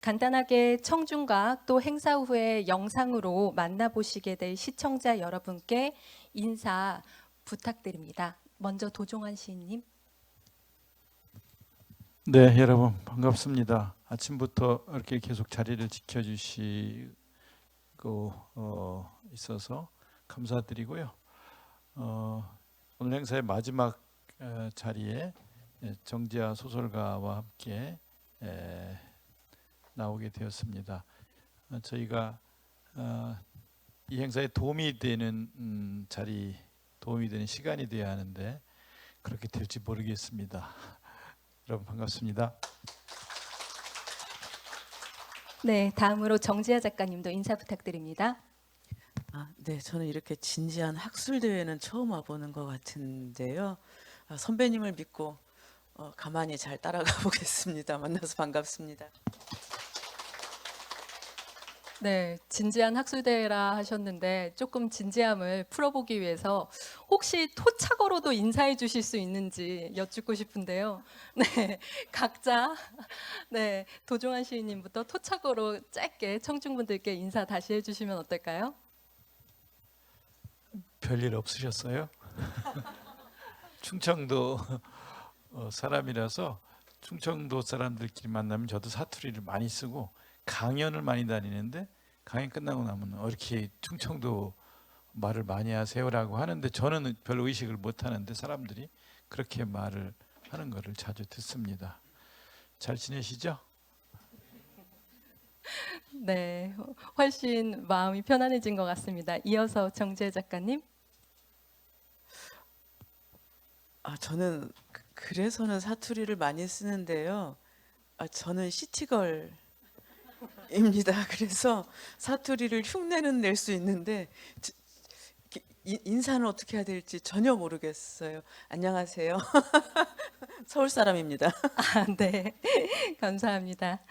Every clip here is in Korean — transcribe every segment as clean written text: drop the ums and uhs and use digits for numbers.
간단하게 청중과 또 행사 후에 영상으로 만나보시게 될 시청자 여러분께 인사 부탁드립니다. 먼저 도종환 시인님. 네, 여러분 반갑습니다. 아침부터 이렇게 계속 자리를 지켜주시고 있어서 감사드리고요. 오늘 행사의 마지막 자리에 정지아 소설가와 함께 나오게 되었습니다. 저희가 이 행사에 도움이 되는 자리, 도움이 되는 시간이 되어야 하는데 그렇게 될지 모르겠습니다. 여러분 반갑습니다. 네, 다음으로 정지아 작가님도 인사 부탁드립니다. 네, 저는 이렇게 진지한 학술 대회는 처음 와보는 것 같은데요. 선배님을 믿고 가만히 잘 따라가 보겠습니다. 만나서 반갑습니다. 네, 진지한 학술대회라 하셨는데 조금 진지함을 풀어보기 위해서 혹시 토착어로도 인사해 주실 수 있는지 여쭙고 싶은데요. 네, 각자 네, 도종환 시인님부터 토착어로 짧게 청중분들께 인사 다시 해주시면 어떨까요? 별일 없으셨어요? 충청도 사람이라서 충청도 사람들끼리 만나면 저도 사투리를 많이 쓰고 강연을 많이 다니는데 강연 끝나고 나면 이렇게 충청도 말을 많이 하세요라고 하는데 저는 별로 의식을 못 하는데 사람들이 그렇게 말을 하는 것을 자주 듣습니다. 잘 지내시죠? 네, 훨씬 마음이 편안해진 것 같습니다. 이어서 정재 작가님. 저는 그래서는 사투리를 많이 쓰는데요. 저는 시티걸입니다. 그래서 사투리를 흉내는 낼 수 있는데 인사는 어떻게 해야 될지 전혀 모르겠어요. 안녕하세요. 서울 사람입니다. 네, 감사합니다.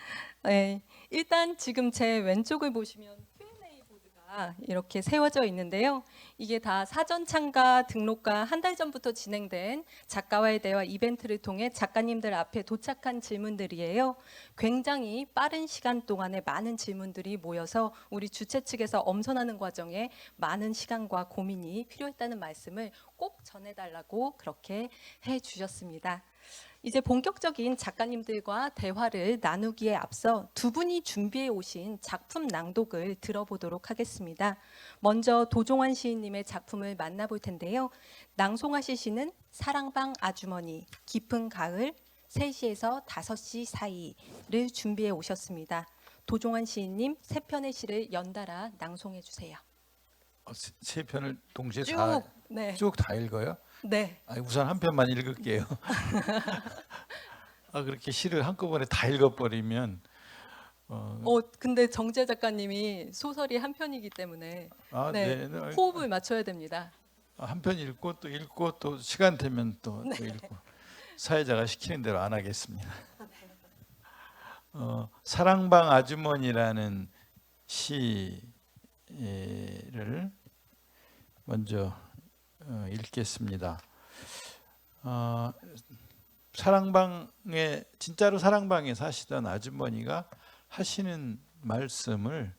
네, 일단 지금 제 왼쪽을 보시면 Q&A 보드가 이렇게 세워져 있는데요. 이게 다 사전 참가 등록과 한 달 전부터 진행된 작가와의 대화 이벤트를 통해 작가님들 앞에 도착한 질문들이에요. 굉장히 빠른 시간 동안에 많은 질문들이 모여서 우리 주최 측에서 엄선하는 과정에 많은 시간과 고민이 필요했다는 말씀을 꼭 전해달라고 그렇게 해주셨습니다. 이제 본격적인 작가님들과 대화를 나누기에 앞서 두 분이 준비해 오신 작품 낭독을 들어보도록 하겠습니다. 먼저 도종환 시인님의 작품을 만나볼 텐데요. 낭송하실 시는 사랑방 아주머니, 깊은 가을, 3시에서 5시 사이를 준비해 오셨습니다. 도종환 시인님 세 편의 시를 연달아 낭송해 주세요. 세 편을 동시에 쭉, 네. 쭉 다 읽어요? 네. 우선 한 편만 읽을게요. 그렇게 시를 한꺼번에 다 읽어버리면 근데 정재 작가님이 소설이 한 편이기 때문에 네, 호흡을 맞춰야 됩니다. 한 편 읽고 또 시간 되면 또 읽고 사회자가 시키는 대로 안 하겠습니다. 사랑방 아주머니라는 시를 먼저 읽겠습니다. 진짜로 사랑방에 사시던 아주머니가 하시는 말씀을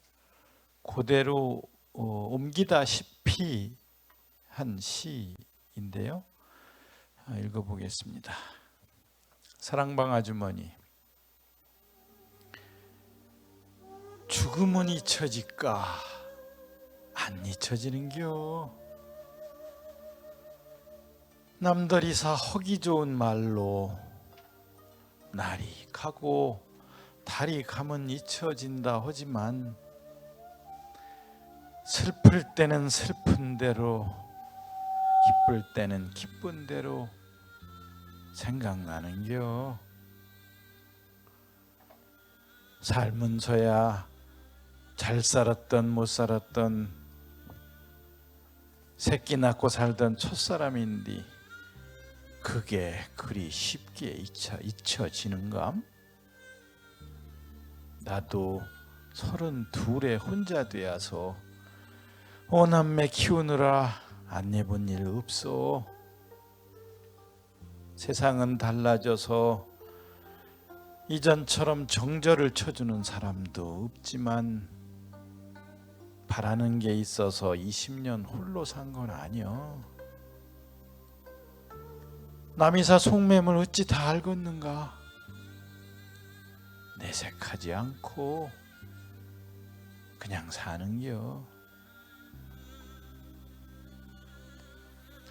그대로 옮기다시피 한 시인데요. 읽어보겠습니다. 사랑방 아주머니. 죽음은 잊혀질까 안 잊혀지는겨. 남들이사 허기 좋은 말로 날이 가고 달이 가면 잊혀진다 하지만 슬플 때는 슬픈 대로 기쁠 때는 기쁜 대로 생각나는겨. 살면서야 잘 살았던 못 살았던 새끼 낳고 살던 첫사람인데 그게 그리 쉽게 잊혀지는감? 나도 32에 혼자 되어서 오남매 키우느라 안 해본 일 없어. 세상은 달라져서 이전처럼 정절을 쳐주는 사람도 없지만 바라는 게 있어서 20년 홀로 산 건 아니여. 남이사 속매물 어찌 다 알겠는가. 내색하지 않고 그냥 사는겨.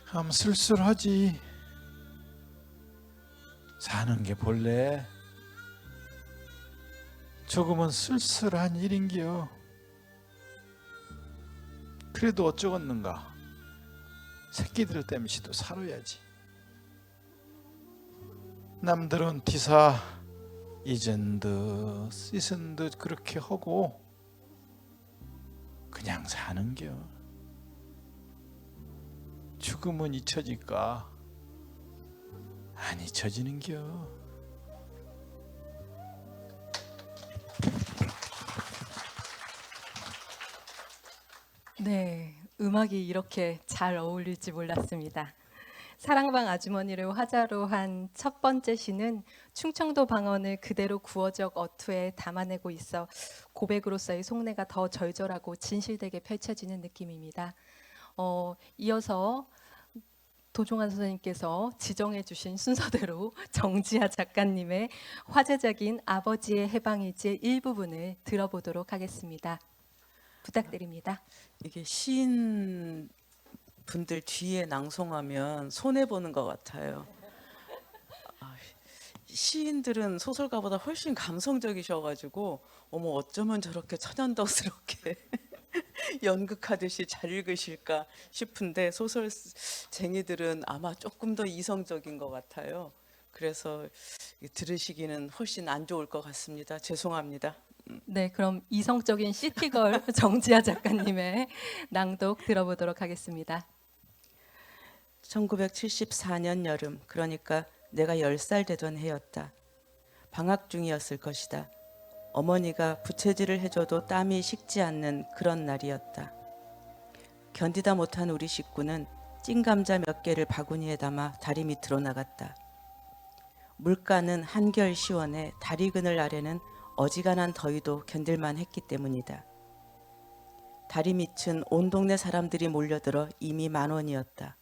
함 쓸쓸하지. 사는 게 본래 조금은 쓸쓸한 일인겨. 그래도 어쩌겠는가. 새끼들 땜시도 살아야지. 남들은 디사 잊은 듯 씻은 듯 그렇게 하고 그냥 사는겨. 죽음은 잊혀질까? 안 잊혀지는겨. 네, 음악이 이렇게 잘 어울릴지 몰랐습니다. 사랑방 아주머니를 화자로 한 첫 번째 시는 충청도 방언을 그대로 구어적 어투에 담아내고 있어 고백으로서의 속내가 더 절절하고 진실되게 펼쳐지는 느낌입니다. 이어서 도종환 선생님께서 지정해 주신 순서대로 정지아 작가님의 화제작인 아버지의 해방일지의 일부분을 들어보도록 하겠습니다. 부탁드립니다. 이게 시인 분들 뒤에 낭송하면 손해 보는 것 같아요. 시인들은 소설가보다 훨씬 감성적이셔가지고 어머 어쩌면 저렇게 천연덕스럽게 연극하듯이 잘 읽으실까 싶은데 소설쟁이들은 아마 조금 더 이성적인 것 같아요. 그래서 들으시기는 훨씬 안 좋을 것 같습니다. 죄송합니다. 네, 그럼 이성적인 시티걸 정지아 작가님의 낭독 들어보도록 하겠습니다. 1974년 여름, 그러니까 내가 10살 되던 해였다. 방학 중이었을 것이다. 어머니가 부채질을 해줘도 땀이 식지 않는 그런 날이었다. 견디다 못한 우리 식구는 찐감자 몇 개를 바구니에 담아 다리 밑으로 나갔다. 물가는 한결 시원해 다리 그늘 아래는 어지간한 더위도 견딜만 했기 때문이다. 다리 밑은 온 동네 사람들이 몰려들어 이미 10,000원이었다.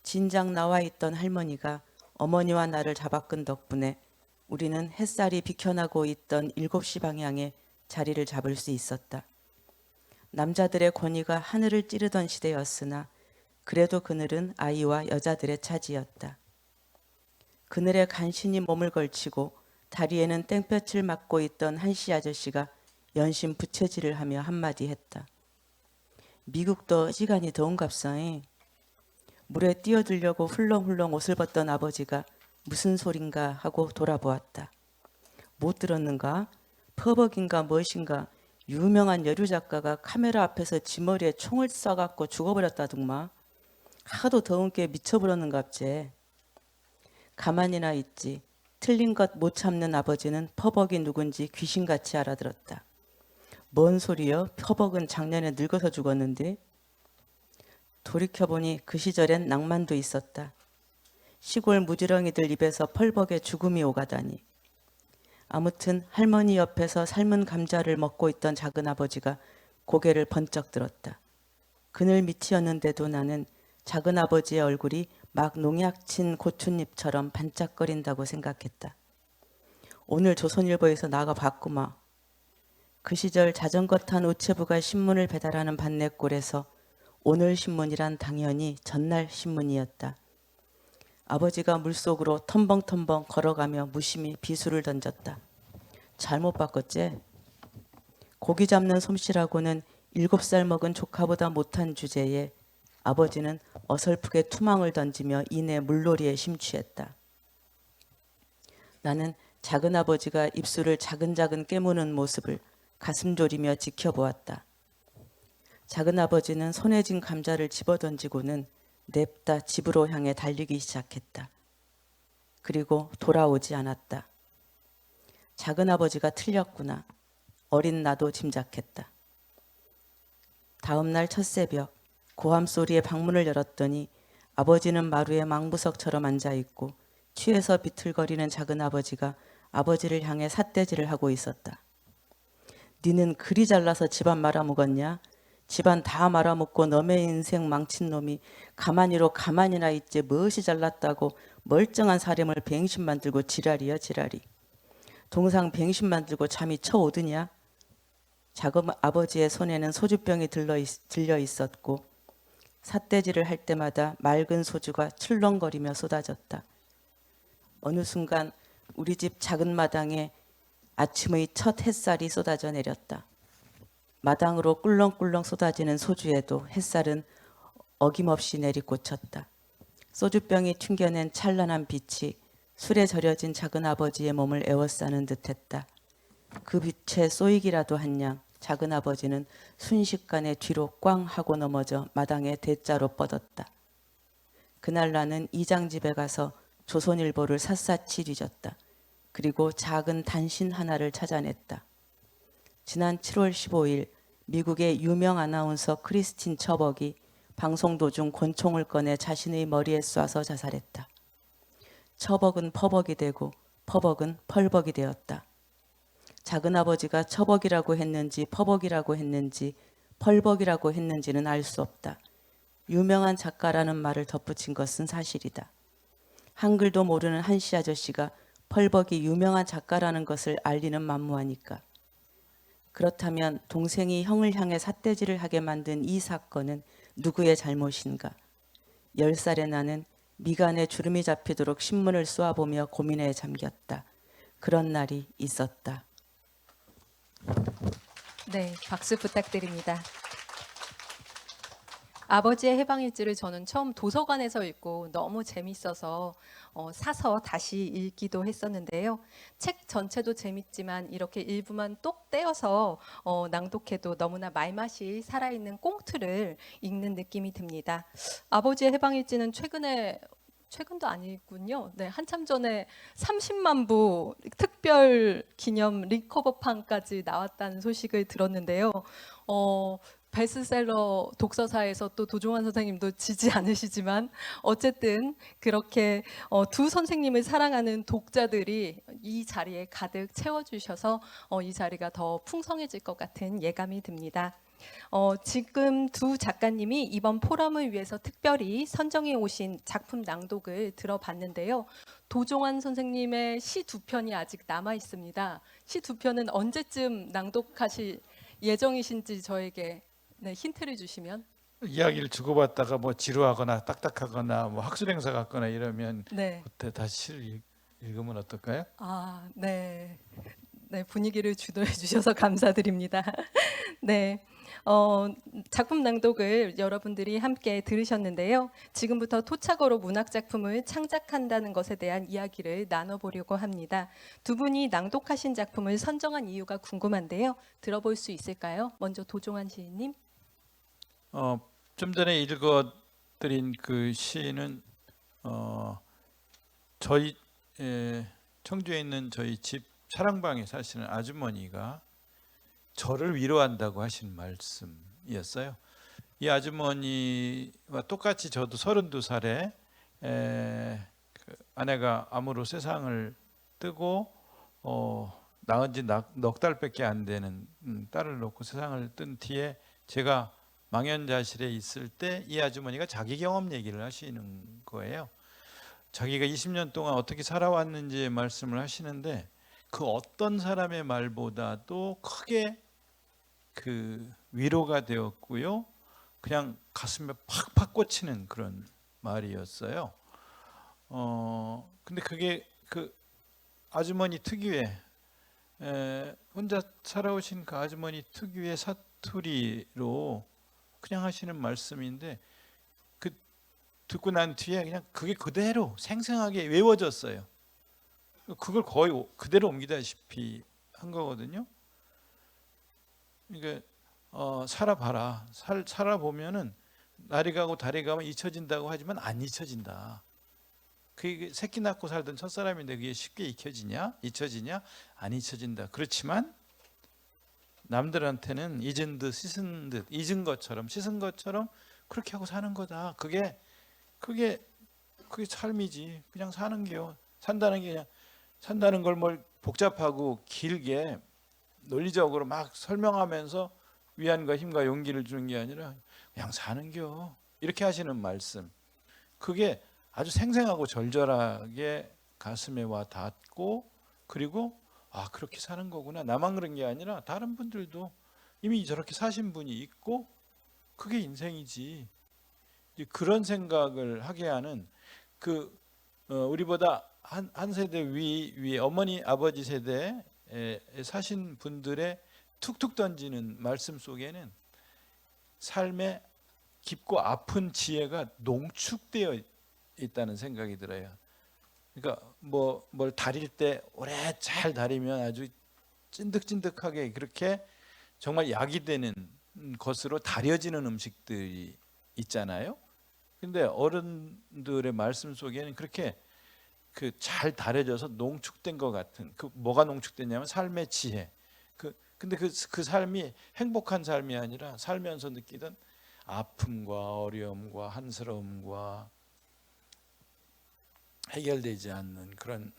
진작 나와 있던 할머니가 어머니와 나를 잡아끈 덕분에 우리는 햇살이 비켜나고 있던 7시 방향에 자리를 잡을 수 있었다. 남자들의 권위가 하늘을 찌르던 시대였으나 그래도 그늘은 아이와 여자들의 차지였다. 그늘에 간신히 몸을 걸치고 다리에는 땡볕을 맞고 있던 한씨 아저씨가 연신 부채질을 하며 한마디 했다. 미국도 시간이 더운갑사잉. 물에 뛰어들려고 훌렁훌렁 옷을 벗던 아버지가 무슨 소린가 하고 돌아보았다. 못 들었는가? 퍼벅인가 무엇인가 유명한 여류 작가가 카메라 앞에서 지 머리에 총을 쏴갖고 죽어버렸다둥마. 하도 더운 게 미쳐버렸는갑제. 가만히나 있지. 틀린 것 못 참는 아버지는 퍼벅이 누군지 귀신같이 알아들었다. 뭔 소리여? 퍼벅은 작년에 늙어서 죽었는데. 돌이켜보니 그 시절엔 낭만도 있었다. 시골 무지렁이들 입에서 펄벅에 죽음이 오가다니. 아무튼 할머니 옆에서 삶은 감자를 먹고 있던 작은아버지가 고개를 번쩍 들었다. 그늘 밑이었는데도 나는 작은아버지의 얼굴이 막 농약 친 고춧잎처럼 반짝거린다고 생각했다. 오늘 조선일보에서 나가봤구마. 그 시절 자전거 탄 우체부가 신문을 배달하는 반내골에서 오늘 신문이란 당연히 전날 신문이었다. 아버지가 물속으로 텀벙텀벙 걸어가며 무심히 비수를 던졌다. 잘못 바꿨지? 고기 잡는 솜씨라고는 7살 먹은 조카보다 못한 주제에 아버지는 어설프게 투망을 던지며 이내 물놀이에 심취했다. 나는 작은아버지가 입술을 차근차근 깨무는 모습을 가슴 졸이며 지켜보았다. 작은아버지는 손에 쥔 감자를 집어던지고는 냅다 집으로 향해 달리기 시작했다. 그리고 돌아오지 않았다. 작은아버지가 틀렸구나. 어린 나도 짐작했다. 다음 날 첫새벽 고함 소리에 방문을 열었더니 아버지는 마루에 망부석처럼 앉아있고 취해서 비틀거리는 작은아버지가 아버지를 향해 삿대질을 하고 있었다. 니는 그리 잘나서 집안 말아먹었냐? 집안 다 말아먹고 너의 인생 망친 놈이 가만히로 가만히나 있지 무엇이 잘났다고 멀쩡한 사람을 뱅신 만들고 지랄이야 지랄이. 동상 뱅신 만들고 잠이 쳐오드냐? 작은 아버지의 손에는 소주병이 들려 있었고 삿대질을 할 때마다 맑은 소주가 출렁거리며 쏟아졌다. 어느 순간 우리 집 작은 마당에 아침의 첫 햇살이 쏟아져 내렸다. 마당으로 꿀렁꿀렁 쏟아지는 소주에도 햇살은 어김없이 내리꽂혔다. 소주병이 튕겨낸 찬란한 빛이 술에 절여진 작은 아버지의 몸을 에워싸는 듯했다. 그 빛에 쏘이기라도 한 양 작은 아버지는 순식간에 뒤로 꽝 하고 넘어져 마당에 대자로 뻗었다. 그날 나는 이장 집에 가서 조선일보를 샅샅이 뒤졌다. 그리고 작은 단신 하나를 찾아냈다. 지난 7월 15일 미국의 유명 아나운서 크리스틴 처벅이 방송 도중 권총을 꺼내 자신의 머리에 쏴서 자살했다. 처벅은 퍼벅이 되고 퍼벅은 펄벅이 되었다. 작은 아버지가 처벅이라고 했는지 퍼벅이라고 했는지 펄벅이라고 했는지는 알 수 없다. 유명한 작가라는 말을 덧붙인 것은 사실이다. 한글도 모르는 한씨 아저씨가 펄벅이 유명한 작가라는 것을 알리는 만무하니까. 그렇다면 동생이 형을 향해 삿대질을 하게 만든 이 사건은 누구의 잘못인가? 10살의 나는 미간에 주름이 잡히도록 신문을 쏘아보며 고민에 잠겼다. 그런 날이 있었다. 네, 박수 부탁드립니다. 아버지의 해방일지를 저는 처음 도서관에서 읽고 너무 재밌어서 사서 다시 읽기도 했었는데요. 책 전체도 재밌지만 이렇게 일부만 똑 떼어서 낭독해도 너무나 말맛이 살아있는 꽁트를 읽는 느낌이 듭니다. 아버지의 해방일지는 최근도 아니군요. 네, 한참 전에 30만 부 특별 기념 리커버판까지 나왔다는 소식을 들었는데요. 베스트셀러 독서사에서 또 도종환 선생님도 지지 않으시지만 어쨌든 그렇게 두 선생님을 사랑하는 독자들이 이 자리에 가득 채워주셔서 이 자리가 더 풍성해질 것 같은 예감이 듭니다. 지금 두 작가님이 이번 포럼을 위해서 특별히 선정해 오신 작품 낭독을 들어봤는데요. 도종환 선생님의 시 두 편이 아직 남아 있습니다. 시 두 편은 언제쯤 낭독하실 예정이신지 저에게 힌트를 주시면. 이야기를 주고받다가 뭐 지루하거나 딱딱하거나 뭐 학술 행사 같거나 이러면 네. 그때 다시 시를 읽으면 어떨까요? 아, 네. 네, 분위기를 주도해 주셔서 감사드립니다. 네. 작품 낭독을 여러분들이 함께 들으셨는데요. 지금부터 토착어로 문학 작품을 창작한다는 것에 대한 이야기를 나눠보려고 합니다. 두 분이 낭독하신 작품을 선정한 이유가 궁금한데요. 들어볼 수 있을까요? 먼저 도종환 시인님. 좀 전에 읽어드린 그 시는 저희 청주에 있는 저희 집 사랑방에 사시는 아주머니가 저를 위로한다고 하신 말씀이었어요. 이 아주머니와 똑같이 저도 32살에 그 아내가 암으로 세상을 뜨고 낳은 지 넉 달밖에 안 되는 딸을 놓고 세상을 뜬 뒤에 제가 망연자실에 있을 때 이 아주머니가 자기 경험 얘기를 하시는 거예요. 자기가 20년 동안 어떻게 살아왔는지 말씀을 하시는데 그 어떤 사람의 말보다도 크게 그 위로가 되었고요. 그냥 가슴에 팍팍 꽂히는 그런 말이었어요. 근데 그게 그 아주머니 특유의 혼자 살아오신 그 아주머니 특유의 사투리로 그냥 하시는 말씀인데 그 듣고 난 뒤에 그냥 그게 그대로 생생하게 외워졌어요. 그걸 거의 그대로 옮기다시피 한 거거든요. 그러니까 살아봐라. 살아보면은 날이 가고 달이 가면 잊혀진다고 하지만 안 잊혀진다. 그게 새끼 낳고 살던 첫사람인데 그게 쉽게 잊혀지냐? 안 잊혀진다. 그렇지만 남들한테는 잊은 듯 씻은 듯 잊은 것처럼 씻은 것처럼 그렇게 하고 사는 거다. 그게 삶이지. 그냥 사는 게요. 산다는 게 그냥 산다는 걸 뭘 복잡하고 길게 논리적으로 막 설명하면서 위안과 힘과 용기를 주는 게 아니라 그냥 사는겨 이렇게 하시는 말씀, 그게 아주 생생하고 절절하게 가슴에 와 닿고, 그리고 아 그렇게 사는 거구나, 나만 그런 게 아니라 다른 분들도 이미 저렇게 사신 분이 있고 그게 인생이지, 이제 그런 생각을 하게 하는 그 우리보다 한 세대 위 어머니 아버지 세대에 사신 분들의 툭툭 던지는 말씀 속에는 삶의 깊고 아픈 지혜가 농축되어 있다는 생각이 들어요. 그러니까 뭘 다릴 때 오래 잘 다리면 아주 찐득찐득하게 그렇게 정말 약이 되는 것으로 다려지는 음식들이 있잖아요. 근데 어른들의 말씀 속에는 그렇게 그 잘 다려져서 농축된 것 같은, 그 뭐가 농축됐냐면 삶의 지혜. 근데 그 삶이 행복한 삶이 아니라 살면서 느끼던 아픔과 어려움과 한스러움과 해결되지 않는 그런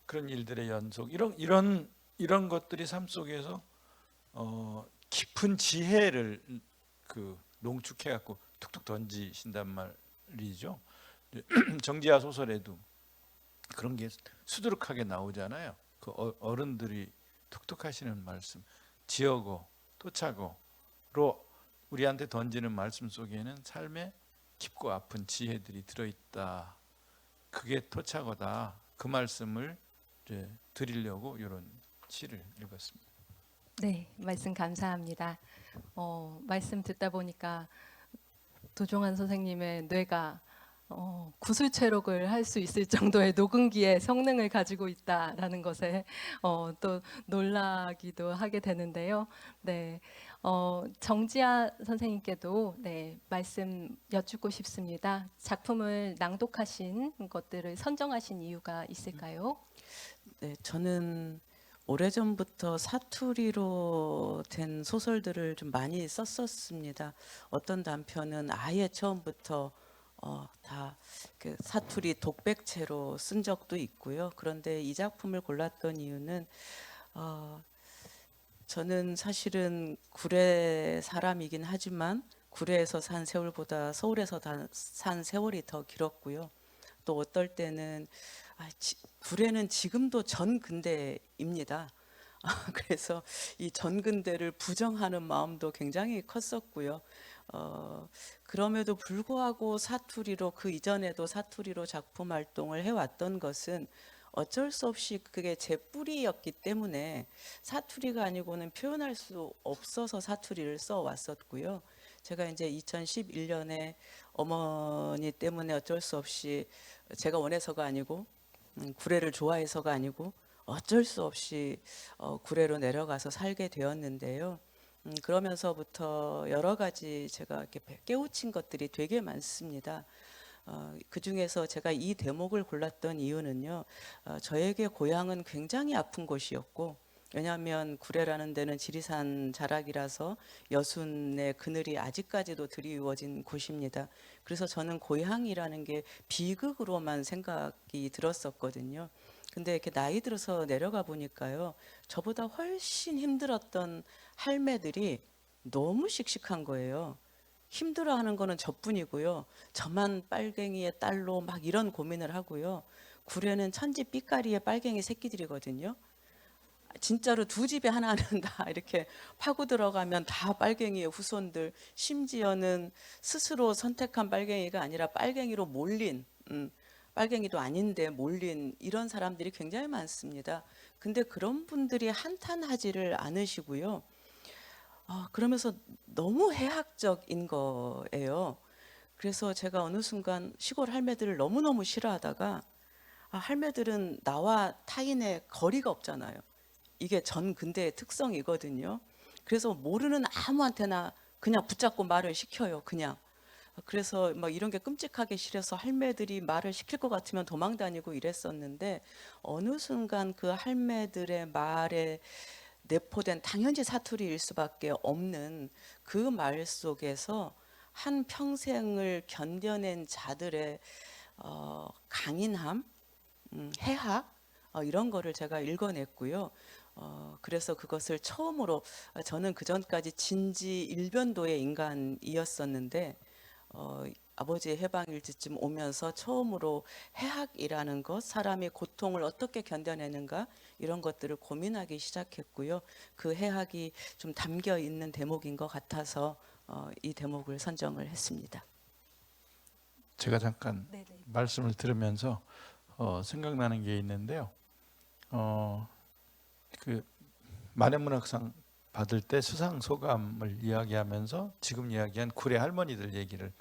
그런 일들의 연속, 이런 것들이 삶 속에서 깊은 지혜를 그 농축해 갖고 툭툭 던지신단 말이죠. 정지하 소설에도 그런 게 수두룩하게 나오잖아요. 그 어른들이 툭툭 하시는 말씀, 지어고 토차고로 우리한테 던지는 말씀 속에는 삶의 깊고 아픈 지혜들이 들어있다. 그게 토차고다. 그 말씀을 이제 드리려고 이런 시를 읽었습니다. 네, 말씀 감사합니다. 말씀 듣다 보니까 도종환 선생님의 뇌가 구술체록을 할 수 있을 정도의 녹음기의 성능을 가지고 있다라는 것에 또 놀라기도 하게 되는데요. 네, 정지아 선생님께도 네, 말씀 여쭙고 싶습니다. 작품을 낭독하신 것들을 선정하신 이유가 있을까요? 네, 저는 오래전부터 사투리로 된 소설들을 좀 많이 썼었습니다. 어떤 단편은 아예 처음부터 다 그 사투리 독백체로 쓴 적도 있고요. 그런데 이 작품을 골랐던 이유는 저는 사실은 구례 사람이긴 하지만 구례에서 산 세월보다 서울에서 산 세월이 더 길었고요. 또 어떨 때는 구례는 지금도 전근대입니다. 그래서 이 전근대를 부정하는 마음도 굉장히 컸었고요. 그럼에도 불구하고 사투리로, 그 이전에도 사투리로 작품 활동을 해왔던 것은 어쩔 수 없이 그게 제 뿌리였기 때문에 사투리가 아니고는 표현할 수 없어서 사투리를 써왔었고요. 제가 이제 2011년에 어머니 때문에 어쩔 수 없이, 제가 원해서가 아니고 구례를 좋아해서가 아니고 어쩔 수 없이 구례로 내려가서 살게 되었는데요. 그러면서부터 여러 가지 제가 이렇게 깨우친 것들이 되게 많습니다. 그 중에서 제가 이 대목을 골랐던 이유는요, 저에게 고향은 굉장히 아픈 곳이었고, 왜냐하면 구례라는 데는 지리산 자락이라서 여순의 그늘이 아직까지도 드리워진 곳입니다. 그래서 저는 고향이라는 게 비극으로만 생각이 들었었거든요. 근데 이렇게 나이 들어서 내려가 보니까요, 저보다 훨씬 힘들었던 할매들이 너무 씩씩한 거예요. 힘들어하는 거는 저뿐이고요. 저만 빨갱이의 딸로 막 이런 고민을 하고요. 구례는 천지 삐까리의 빨갱이 새끼들이거든요. 진짜로 두 집에 하나는 다 이렇게 파고 들어가면 다 빨갱이의 후손들, 심지어는 스스로 선택한 빨갱이가 아니라 빨갱이로 몰린, 빨갱이도 아닌데 몰린 이런 사람들이 굉장히 많습니다. 근데 그런 분들이 한탄하지를 않으시고요. 그러면서 너무 해학적인 거예요. 그래서 제가 어느 순간 시골 할매들을 너무너무 싫어하다가, 할매들은 나와 타인의 거리가 없잖아요. 이게 전근대의 특성이거든요. 그래서 모르는 아무한테나 그냥 붙잡고 말을 시켜요. 그냥. 그래서 막 이런 게 끔찍하게 싫어서 할매들이 말을 시킬 것 같으면 도망 다니고 이랬었는데, 어느 순간 그 할매들의 말에 내포된, 당연히 사투리일 수밖에 없는 그 말 속에서 한 평생을 견뎌낸 자들의 강인함, 해학 이런 거를 제가 읽어냈고요. 그래서 그것을 처음으로 저는 그 전까지 진지 일변도의 인간이었었는데 아버지의 해방일지쯤 오면서 처음으로 해학이라는 것, 사람의 고통을 어떻게 견뎌내는가 이런 것들을 고민하기 시작했고요. 그 해학이 좀 담겨 있는 대목인 것 같아서 이 대목을 선정을 했습니다. 제가 잠깐 네네. 말씀을 들으면서 생각나는 게 있는데요. 그 만해문학상 받을 때 수상 소감을 이야기하면서 지금 이야기한 구례 할머니들 얘기를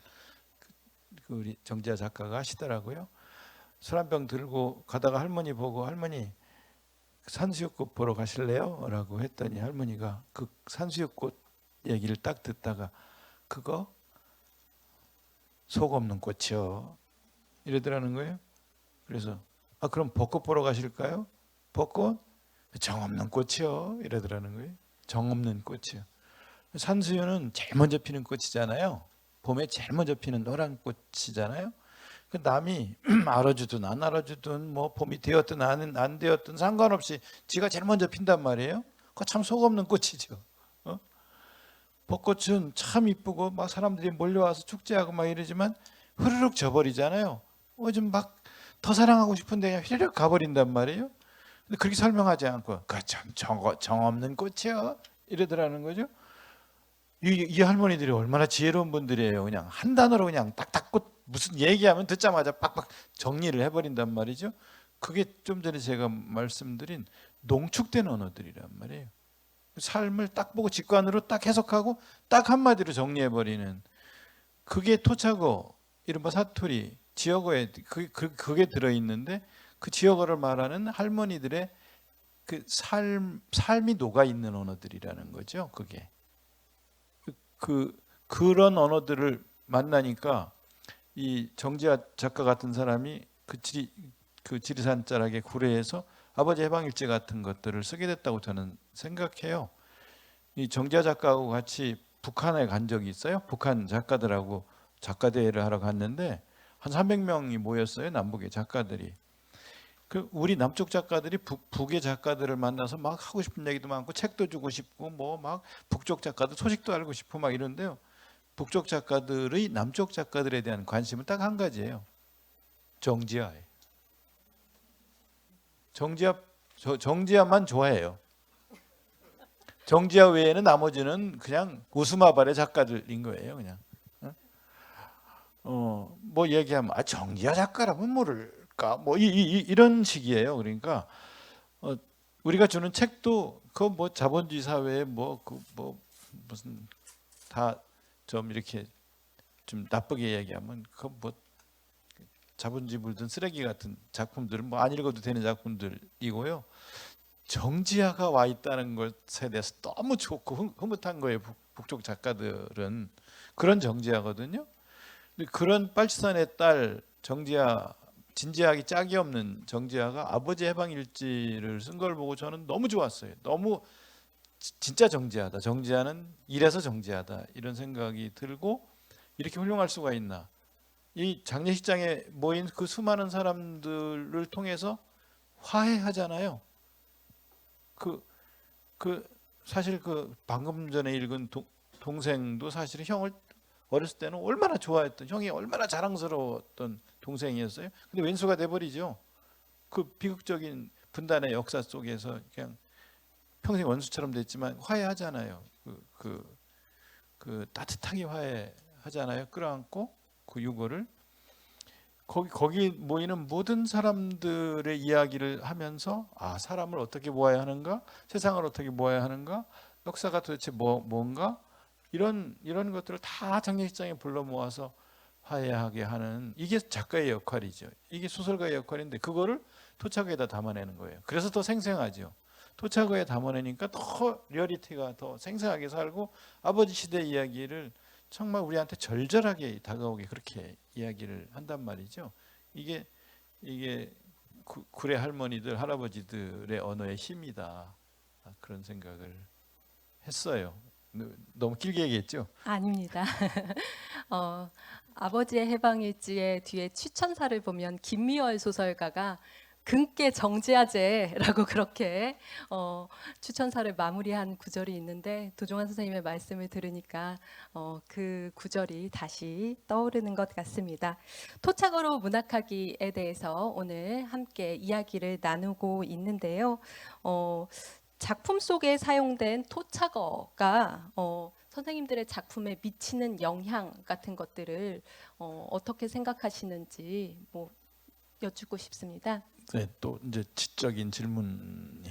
그 우리 정지아 작가가 하시더라고요. 술 한 병 들고 가다가 할머니 보고 할머니 산수유꽃 보러 가실래요? 라고 했더니 할머니가 그 산수유꽃 얘기를 딱 듣다가 그거 속 없는 꽃이요 이러더라는 거예요. 그래서 그럼 벚꽃 보러 가실까요? 벚꽃? 정 없는 꽃이요 이러더라는 거예요. 정 없는 꽃이요. 산수유는 제일 먼저 피는 꽃이잖아요. 봄에 제일 먼저 피는 노란 꽃이잖아요. 그 남이 알아주든 안 알아주든 뭐 봄이 되었든 안 되었든 상관없이 지가 제일 먼저 핀단 말이에요. 그거 참 속 없는 꽃이죠. 벚꽃은 참 이쁘고 막 사람들이 몰려와서 축제하고 막 이러지만 흐르륵 져버리잖아요. 좀 막 더 사랑하고 싶은데 그냥 휘르륵 가버린단 말이에요. 근데 그렇게 설명하지 않고 그참 정 없는 꽃이요 이러더라는 거죠. 이 할머니들이 얼마나 지혜로운 분들이에요. 그냥 한 단어로 그냥 딱딱 무슨 얘기하면 듣자마자 빡빡 정리를 해버린단 말이죠. 그게 좀 전에 제가 말씀드린 농축된 언어들이란 말이에요. 삶을 딱 보고 직관으로 딱 해석하고 딱 한마디로 정리해버리는 그게 토착어, 이른바 사투리, 지역어에 그게 들어있는데 그 지역어를 말하는 할머니들의 그 삶이 녹아있는 언어들이라는 거죠. 그게. 그런 언어들을 만나니까 이 정지아 작가 같은 사람이 그 지리산 자락의 구례에서 아버지 해방일지 같은 것들을 쓰게 됐다고 저는 생각해요. 이 정지아 작가하고 같이 북한에 간 적이 있어요. 북한 작가들하고 작가대회를 하러 갔는데 한 300명이 모였어요. 남북의 작가들이. 우리 남쪽 작가들이 북의 작가들을 만나서 막 하고 싶은 얘기도 많고 책도 주고 싶고 뭐 막 북쪽 작가들 소식도 알고 싶고 막 이런데요. 북쪽 작가들의 남쪽 작가들에 대한 관심은 딱 한 가지예요. 정지아예요. 정지아만 좋아해요. 정지아 외에는 나머지는 그냥 웃음아발의 작가들인 거예요. 그냥 뭐 얘기하면 정지아 작가라면 모를까 뭐 이런 식이에요. 그러니까 우리가 주는 책도 그 뭐 자본주의 사회에 뭐 무슨 다 좀 이렇게 좀 나쁘게 얘기하면 그 뭐 자본주의 물든 쓰레기 같은 작품들은 뭐 안 읽어도 되는 작품들이고요. 정지아가 와 있다는 것에 대해서 너무 좋고 흐뭇한 거예요. 북쪽 작가들은 그런 정지아거든요. 근데 그런 빨치산의 딸 정지아, 진지하기 짝이 없는 정지아가 아버지 해방일지를 쓴 걸 보고 저는 너무 좋았어요. 너무 진짜 정지하다. 정지하는 이래서 정지하다. 이런 생각이 들고 이렇게 훌륭할 수가 있나. 이 장례식장에 모인 그 수많은 사람들을 통해서 화해하잖아요. 사실 방금 전에 읽은 동생도 사실 형을 어렸을 때는 얼마나 좋아했던, 형이 얼마나 자랑스러웠던 동생이었어요. 근데 왼수가 돼버리죠. 그 비극적인 분단의 역사 속에서 그냥 평생 원수처럼 됐지만 화해하잖아요. 따뜻하게 화해하잖아요. 끌어안고 그 유고를 거기 모이는 모든 사람들의 이야기를 하면서 사람을 어떻게 모아야 하는가, 세상을 어떻게 모아야 하는가, 역사가 도대체 뭔가 이런 것들을 다 장례식장에 불러 모아서 화해하게 하는 이게 작가의 역할이죠. 이게 소설가의 역할인데 그거를 토착어에다 담아내는 거예요. 그래서 더 생생하죠. 토착어에 담아내니까 더 리얼리티가 더 생생하게 살고 아버지 시대 이야기를 정말 우리한테 절절하게 다가오게 그렇게 이야기를 한단 말이죠. 이게 구례 할머니들 할아버지들의 언어의 힘이다. 그런 생각을 했어요. 너무 길게 얘기했죠? 아닙니다. 아버지의 해방일지의 뒤에 추천사를 보면 김미월 소설가가 긍께 정지하제라고 그렇게 추천사를 마무리한 구절이 있는데 도종환 선생님의 말씀을 들으니까 그 구절이 다시 떠오르는 것 같습니다. 토착어로 문학하기에 대해서 오늘 함께 이야기를 나누고 있는데요. 작품 속에 사용된 토착어가 선생님들의 작품에 미치는 영향 같은 것들을 어떻게 생각하시는지 여쭙고 싶습니다. 네, 또 이제 지적인 질문이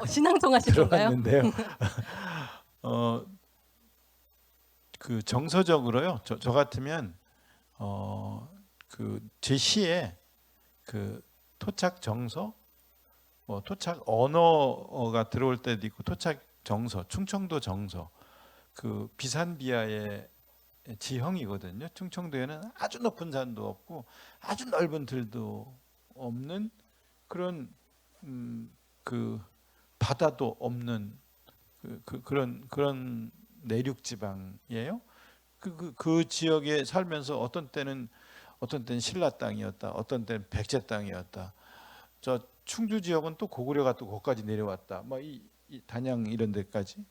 신앙송 하실 건가요? 들어왔는데요. 그 정서적으로요. 저 같으면 그 제 시에 그 토착 정서, 토착 언어가 들어올 때도 있고 토착 정서, 충청도 정서, 그 비산비야의 지형이거든요. 충청도에는 아주 높은 산도 없고 아주 넓은 들도 없는 그런 그 바다도 없는 그런 내륙 지방이에요. 그 지역에 살면서 어떤 때는 신라 땅이었다, 어떤 때는 백제 땅이었다. 저 충주 지역은 또 고구려가 또 거기까지 내려왔다. 이 단양 이런 데까지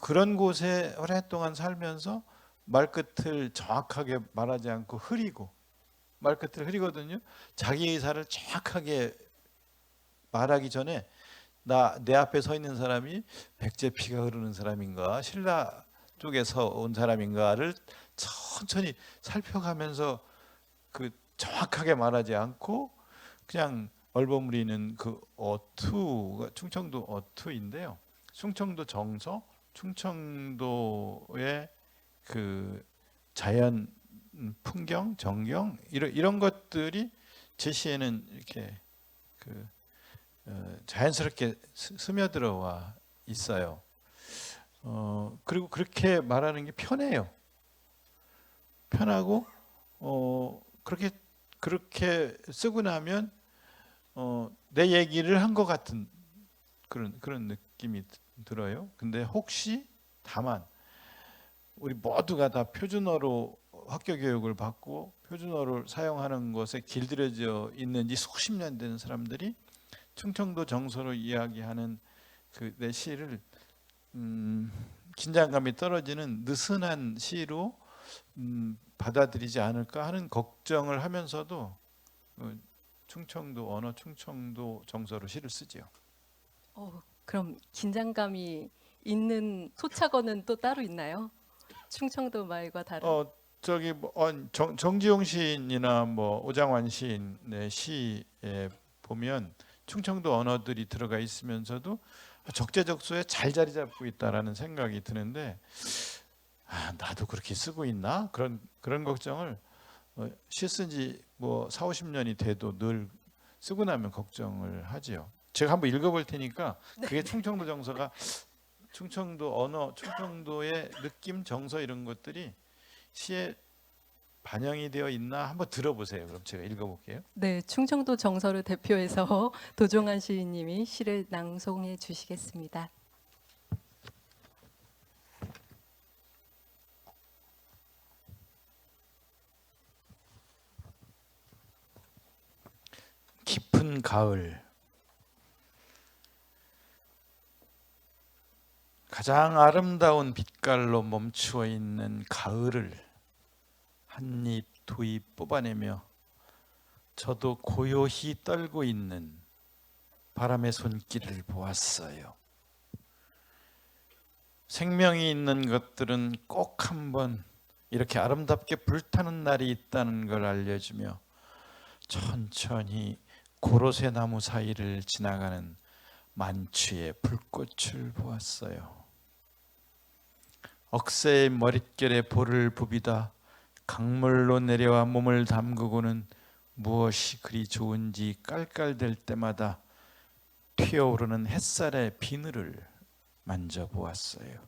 그런 곳에 오랫동안 살면서 말끝을 정확하게 말하지 않고 흐리고 말끝을 흐리거든요. 자기 의사를 정확하게 말하기 전에 내 앞에 서 있는 사람이 백제 피가 흐르는 사람인가 신라 쪽에서 온 사람인가를 천천히 살펴가면서 그 정확하게 말하지 않고 그냥 얼버무리는 그 어투가 충청도 어투인데요. 충청도 정서, 충청도의 그 자연 풍경, 정경 이런 것들이 제 시에는 이렇게 그 자연스럽게 스며들어와 있어요. 그리고 그렇게 말하는 게 편해요. 편하고 그렇게 쓰고 나면 내 얘기를 한 것 같은 그런 느낌이 들어요. 근데 혹시 다만 우리 모두가 다 표준어로 학교 교육을 받고 표준어를 사용하는 것에 길들여져 있는지 수십 년 된 사람들이 충청도 정서로 이야기하는 그 내 시를 긴장감이 떨어지는 느슨한 시로 받아들이지 않을까 하는 걱정을 하면서도 충청도 언어, 충청도 정서로 시를 쓰지요. 그럼 긴장감이 있는 토착어는 또 따로 있나요? 충청도 말과 다른? 정지용 시인이나 오장환 시인의 시에 보면 충청도 언어들이 들어가 있으면서도 적재적소에 잘 자리 잡고 있다라는 생각이 드는데 나도 그렇게 쓰고 있나 그런 걱정을 시 쓴 지 4, 50년이 돼도 늘 쓰고 나면 걱정을 하지요. 제가 한번 읽어볼 테니까 그게 충청도 정서가 충청도 언어, 충청도의 느낌, 정서 이런 것들이 시에 반영이 되어 있나 한번 들어보세요. 그럼 제가 읽어볼게요. 네, 충청도 정서를 대표해서 도종환 시인님이 시를 낭송해 주시겠습니다. 깊은 가을, 가장 아름다운 빛깔로 멈추어 있는 가을을 한 입, 두 입 뽑아내며 저도 고요히 떨고 있는 바람의 손길을 보았어요. 생명이 있는 것들은 꼭 한번 이렇게 아름답게 불타는 날이 있다는 걸 알려주며 천천히 고로쇠 나무 사이를 지나가는 만추의 불꽃을 보았어요. 억새의 머릿결에 볼을 부비다 강물로 내려와 몸을 담그고는 무엇이 그리 좋은지 깔깔댈 때마다 튀어오르는 햇살의 비늘을 만져보았어요.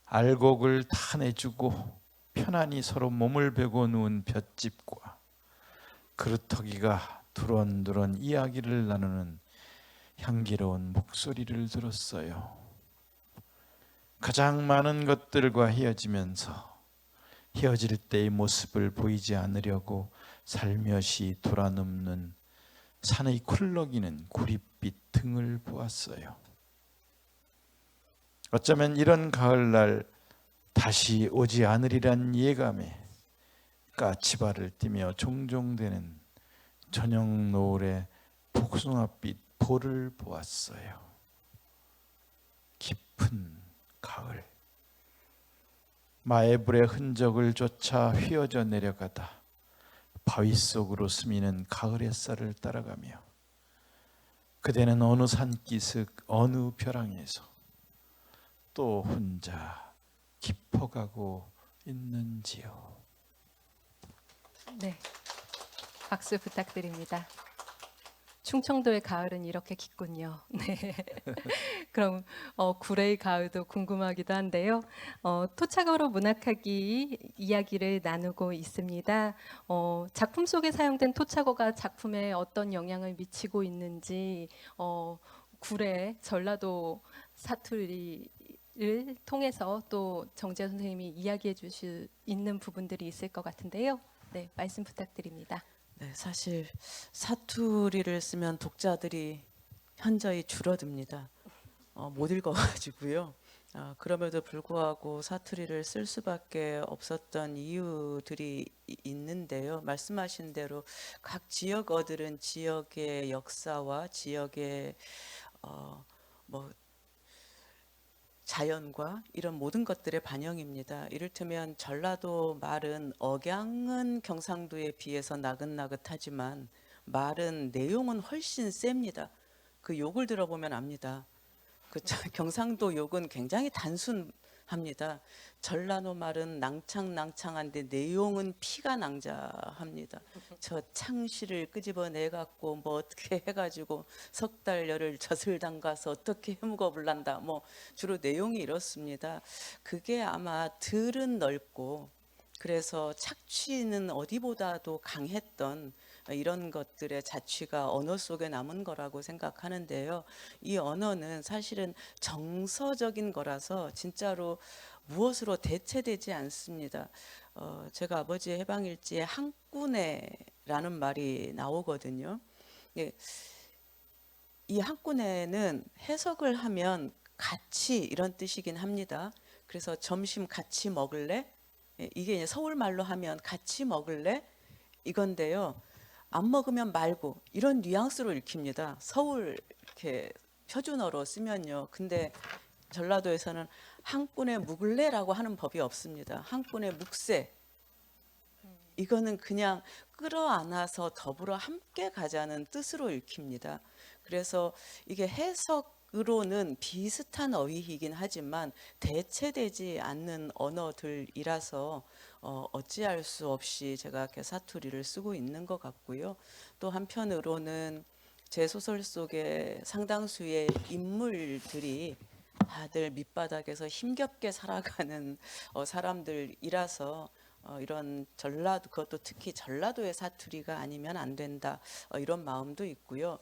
알곡을 타내주고 편안히 서로 몸을 베고 누운 볏짚과 그루터기가 두런두런 이야기를 나누는 향기로운 목소리를 들었어요. 가장 많은 것들과 헤어지면서 헤어질 때의 모습을 보이지 않으려고 살며시 돌아눕는 산의 쿨럭이는 구릿빛 등을 보았어요. 어쩌면 이런 가을날 다시 오지 않으리란 예감에 까치발을 뛰며 종종 되는 저녁 노을의 복숭아빛 볼을 보았어요. 깊은 가을, 마애불의 흔적을 쫓아 휘어져 내려가다 바위 속으로 스미는 가을 햇살을 따라가며 그대는 어느 산기슭 어느 벼랑에서 또 혼자 깊어가고 있는지요. 네, 박수 부탁드립니다. 충청도의 가을은 이렇게 깊군요. 네. 그럼 구례의 가을도 궁금하기도 한데요. 토착어로 문학하기 이야기를 나누고 있습니다. 작품 속에 사용된 토착어가 작품에 어떤 영향을 미치고 있는지 구례 전라도 사투리를 통해서 또 정재 선생님이 이야기해 주실 있는 부분들이 있을 것 같은데요. 네, 말씀 부탁드립니다. 네, 사실 사투리를 쓰면 독자들이 현저히 줄어듭니다. 못 읽어가지고요. 그럼에도 불구하고 사투리를 쓸 수밖에 없었던 이유들이 있는데요. 말씀하신 대로 각 지역어들은 지역의 역사와 지역의 뭐 자연과 이런 모든 것들의 반영입니다. 이를테면 전라도 말은 억양은 경상도에 비해서 나긋나긋하지만 말은 내용은 훨씬 셉니다. 그 욕을 들어보면 압니다. 경상도 욕은 굉장히 단순합니다. 전라도 말은 낭창낭창한데 내용은 피가 낭자합니다. 저 창시를 끄집어내 갖고 뭐 어떻게 해가지고 석 달 열을 젖을 담가서 어떻게 해묵어 불란다. 뭐 주로 내용이 이렇습니다. 그게 아마 들은 넓고 그래서 착취는 어디보다도 강했던 이런 것들의 자취가 언어 속에 남은 거라고 생각하는데요. 이 언어는 사실은 정서적인 거라서 진짜로 무엇으로 대체되지 않습니다. 제가 아버지의 해방일지에 한꾼에라는 말이 나오거든요. 예, 이 한꾼에는 해석을 하면 같이 이런 뜻이긴 합니다. 그래서 점심 같이 먹을래? 이게 이제 서울 말로 하면 같이 먹을래? 이건데요. 안 먹으면 말고 이런 뉘앙스로 읽힙니다. 서울 이렇게 표준어로 쓰면요. 근데 전라도에서는 한꾼에 묵을래라고 하는 법이 없습니다. 한꾼에 묵세. 이거는 그냥 끌어안아서 더불어 함께 가자는 뜻으로 읽힙니다. 그래서 이게 해석으로는 비슷한 어휘이긴 하지만 대체되지 않는 언어들이라서 어찌할 수 없이 제가 이렇게 사투리를 쓰고 있는 것 같고요. 또 한편으로는 제 소설 속에 상당수의 인물들이 다들 밑바닥에서 힘겹게 살아가는 사람들이라서 이런 전라도 그것도 특히 전라도의 사투리가 아니면 안 된다 이런 마음도 있고요.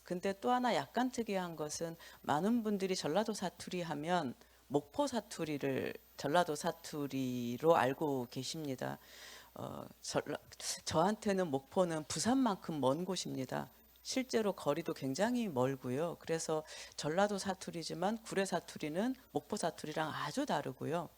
근데 또 하나 약간 특이한 것은 많은 분들이 전라도 사투리 하면 목포 사투리를 전라도 사투리로 알고 계십니다. 저한테는 목포는 부산만큼 먼 곳입니다. 실제로 거리도 굉장히 멀고요. 그래서 전라도 사투리지만 구례 사투리는 목포 사투리랑 아주 다르고요.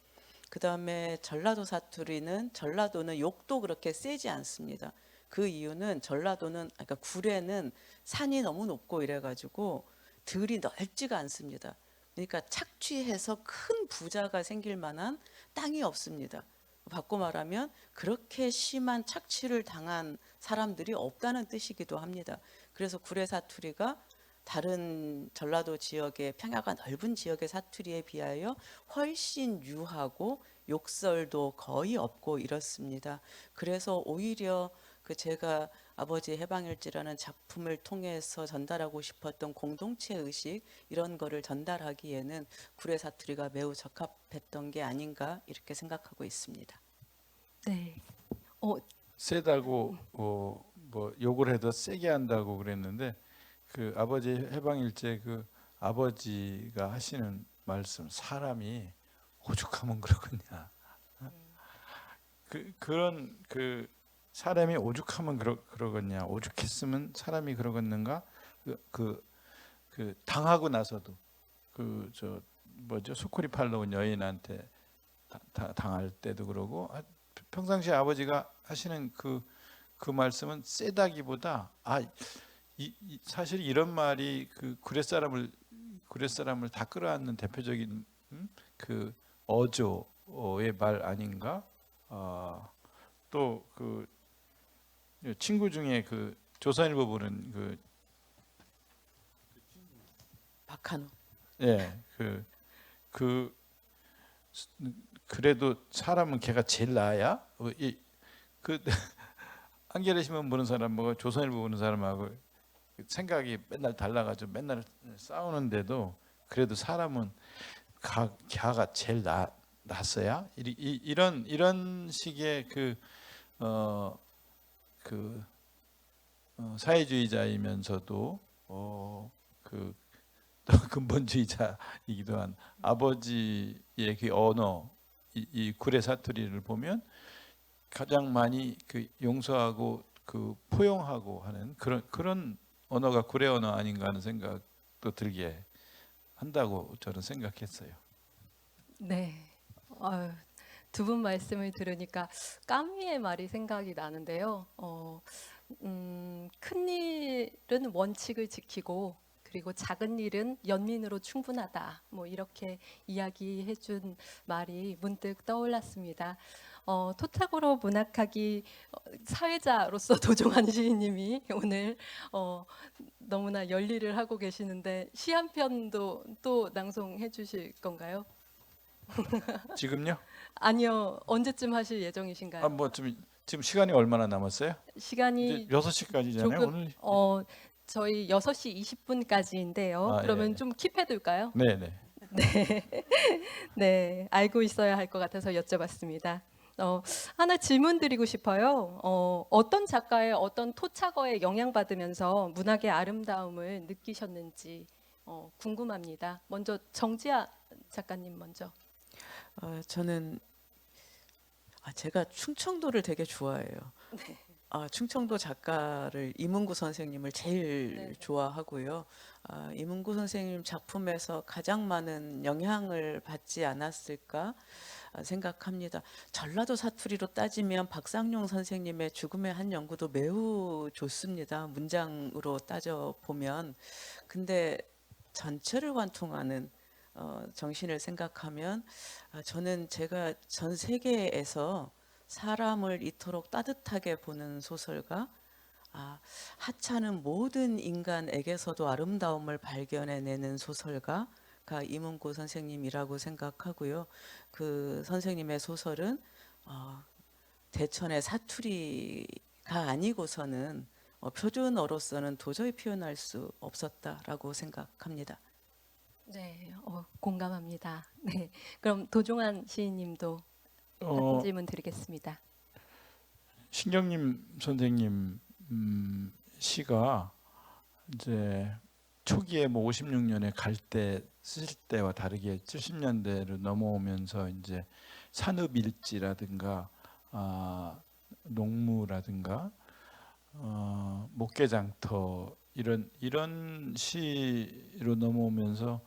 그 다음에 전라도는 욕도 그렇게 세지 않습니다. 그 이유는 그러니까 구례는 산이 너무 높고 이래가지고 들이 넓지가 않습니다. 그러니까 착취해서 큰 부자가 생길 만한 땅이 없습니다. 바꿔 말하면 그렇게 심한 착취를 당한 사람들이 없다는 뜻이기도 합니다. 그래서 구례 사투리가 다른 전라도 지역의 평야가 넓은 지역의 사투리에 비하여 훨씬 유하고 욕설도 거의 없고 이렇습니다. 그래서 오히려 제가 아버지 해방일지라는 작품을 통해서 전달하고 싶었던 공동체 의식 이런 거를 전달하기에는 구례 사투리가 매우 적합했던 게 아닌가 이렇게 생각하고 있습니다. 네. 세다고 뭐 욕을 해도 세게 한다고 그랬는데 그 아버지 해방일제 그 아버지가 하시는 말씀 사람이 오죽하면 그러겠냐 그런 그 사람이 오죽하면 그러겠냐. 오죽했으면 사람이 그러겠는가. 당하고 나서도 저 뭐죠, 소쿠리 팔러 온 여인한테 당할 때도 그러고, 평상시에 아버지가 하시는 그 말씀은 세다기보다 사실 이런 말이 그 구레 사람을 다 끌어안는 대표적인 그 어조의 말 아닌가? 또 그 친구 중에 그 조선일보 보는 박한우. 예, 그래도 사람은 걔가 제일 나아야. 그 한겨레 신문 보는 사람하고 조선일보 보는 사람하고 생각이 맨날 달라가지고 맨날 싸우는데도 그래도 사람은 걔가 제일 낫어야. 이런 식의 사회주의자이면서도 그 또 근본주의자이기도 한 아버지의 그 언어, 이 구레 사투리를 보면 가장 많이 그 용서하고 그 포용하고 하는 그런 언어가 구레 언어 아닌가 하는 생각도 들게 한다고 저는 생각했어요. 네. 두 분 말씀을 들으니까 까미의 말이 생각이 나는데요. 큰 일은 원칙을 지키고 그리고 작은 일은 연민으로 충분하다. 뭐 이렇게 이야기해준 말이 문득 떠올랐습니다. 토착으로 문학하기 사회자로서 도종환 시인님이 오늘 너무나 열일을 하고 계시는데 시 한 편도 또 낭송해 주실 건가요? 지금요? 아니요. 언제쯤 하실 예정이신가요? 뭐 지금 시간이 얼마나 남았어요? 이제 시간이 6시까지잖아요. 조금 오늘. 저희 6시 20분까지인데요. 그러면 예. 좀 킵해둘까요? 네네. 네, 알고 있어야 할 것 같아서 여쭤봤습니다. 하나 질문 드리고 싶어요. 어떤 작가의 어떤 토착어에 영향받으면서 문학의 아름다움을 느끼셨는지 궁금합니다. 먼저 정지아 작가님 먼저. 저는 제가 충청도를 되게 좋아해요. 충청도 작가를 이문구 선생님을 제일 네. 좋아하고요. 이문구 선생님 작품에서 가장 많은 영향을 받지 않았을까 생각합니다. 전라도 사투리로 따지면 박상용 선생님의 죽음의 한 연구도 매우 좋습니다. 문장으로 따져 보면. 근데 전체를 관통하는 정신을 생각하면 저는 제가 전 세계에서 사람을 이토록 따뜻하게 보는 소설가, 하찮은 모든 인간에게서도 아름다움을 발견해내는 소설가가 이문고 선생님이라고 생각하고요. 그 선생님의 소설은 대천의 사투리가 아니고서는 표준어로서는 도저히 표현할 수 없었다라고 생각합니다. 네, 공감합니다. 네, 그럼 도종환 시인님도 같은 어, 질문 드리겠습니다. 신경림 선생님 시가 이제 초기에 뭐 56년에 갈 때 쓰실 때와 다르게 70년대로 넘어오면서 이제 산업일지라든가 농무라든가 목계장터 이런 시로 넘어오면서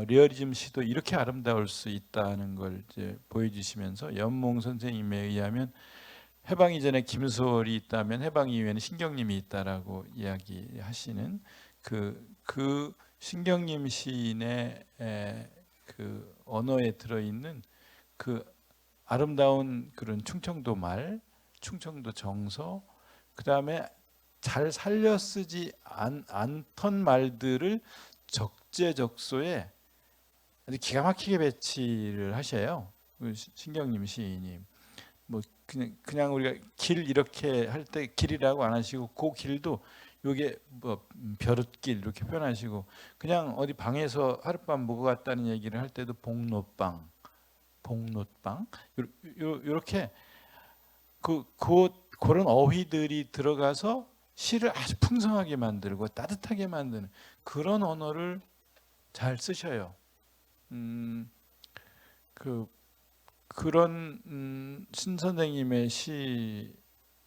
리얼리즘 시도 이렇게 아름다울 수 있다는 걸 이제 보여주시면서 연몽 선생님에 의하면 해방 이전에 김소월이 있다면 해방 이후에는 신경림이 있다라고 이야기하시는 그 신경림 시인의 그 언어에 들어있는 그 아름다운 그런 충청도 말, 충청도 정서, 그 다음에 잘 살려 쓰지 않던 말들을 적재적소에 아주 기가 막히게 배치를 하셔요. 신경림 시인이. 뭐 그냥 우리가 길 이렇게 할 때 길이라고 안 하시고 그 길도 요게 뭐 벼룻길 이렇게 표현하시고, 그냥 어디 방에서 하룻밤 묵어 갔다는 얘기를 할 때도 복롯방 요렇게 그런 어휘들이 들어가서 시를 아주 풍성하게 만들고 따뜻하게 만드는 그런 언어를 잘 쓰셔요. 그런 신 선생님의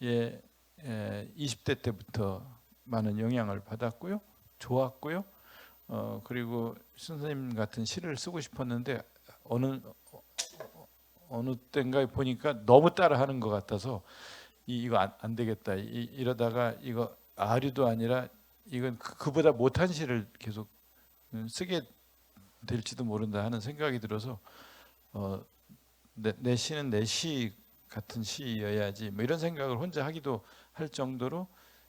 20대 때부터 많은 영향을 받았고요. 좋았고요. 그리고 선생님 같은 시를 쓰고 싶었는데 어느 때인가 보니까 너무 따라하는 것 같아서 이거 안 되겠다. 이러다가 이거 아류도 아니라 이건 그보다 못한 시를 계속 쓰게 될지도 모른다 하는 생각이 들어서 내 시는 내 시 같은 시여야지 뭐 이런 생각을 혼자 하기도 할 정도로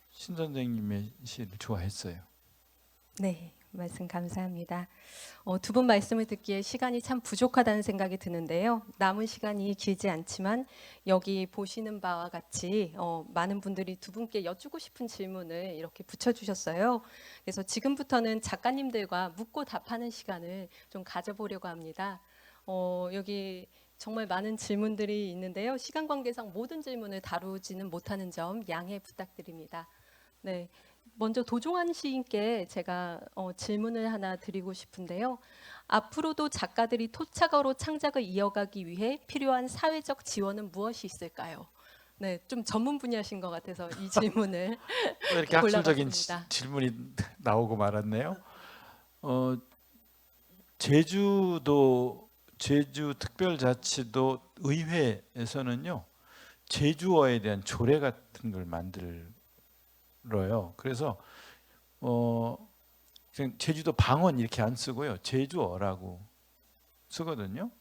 신 선생님의 시를 좋아했어요. 네, 말씀 감사합니다. 두 분 말씀을 듣기에 시간이 참 부족하다는 생각이 드는데요. 남은 시간이 길지 않지만 여기 보시는 바와 같이 많은 분들이 두 분께 여쭈고 싶은 질문을 이렇게 붙여주셨어요. 그래서 지금부터는 작가님들과 묻고 답하는 시간을 좀 가져보려고 합니다. 여기 정말 많은 질문들이 있는데요. 시간 관계상 모든 질문을 다루지는 못하는 점 양해 부탁드립니다. 네. 먼저 도종환 시인께 제가 질문을 하나 드리고 싶은데요. 앞으로도 작가들이 토착어로 창작을 이어가기 위해 필요한 사회적 지원은 무엇이 있을까요? 네, 좀 전문 분야신 것 같아서 이 질문을 왜 이렇게 학술적인 골라봤습니다. 질문이 나오고 말았네요. 제주특별자치도 의회에서는요 제주어에 대한 조례 같은 걸 만들어요. 그래서 그냥 제주도 방언 이렇게 안 쓰고요 제주어라고 쓰거든요.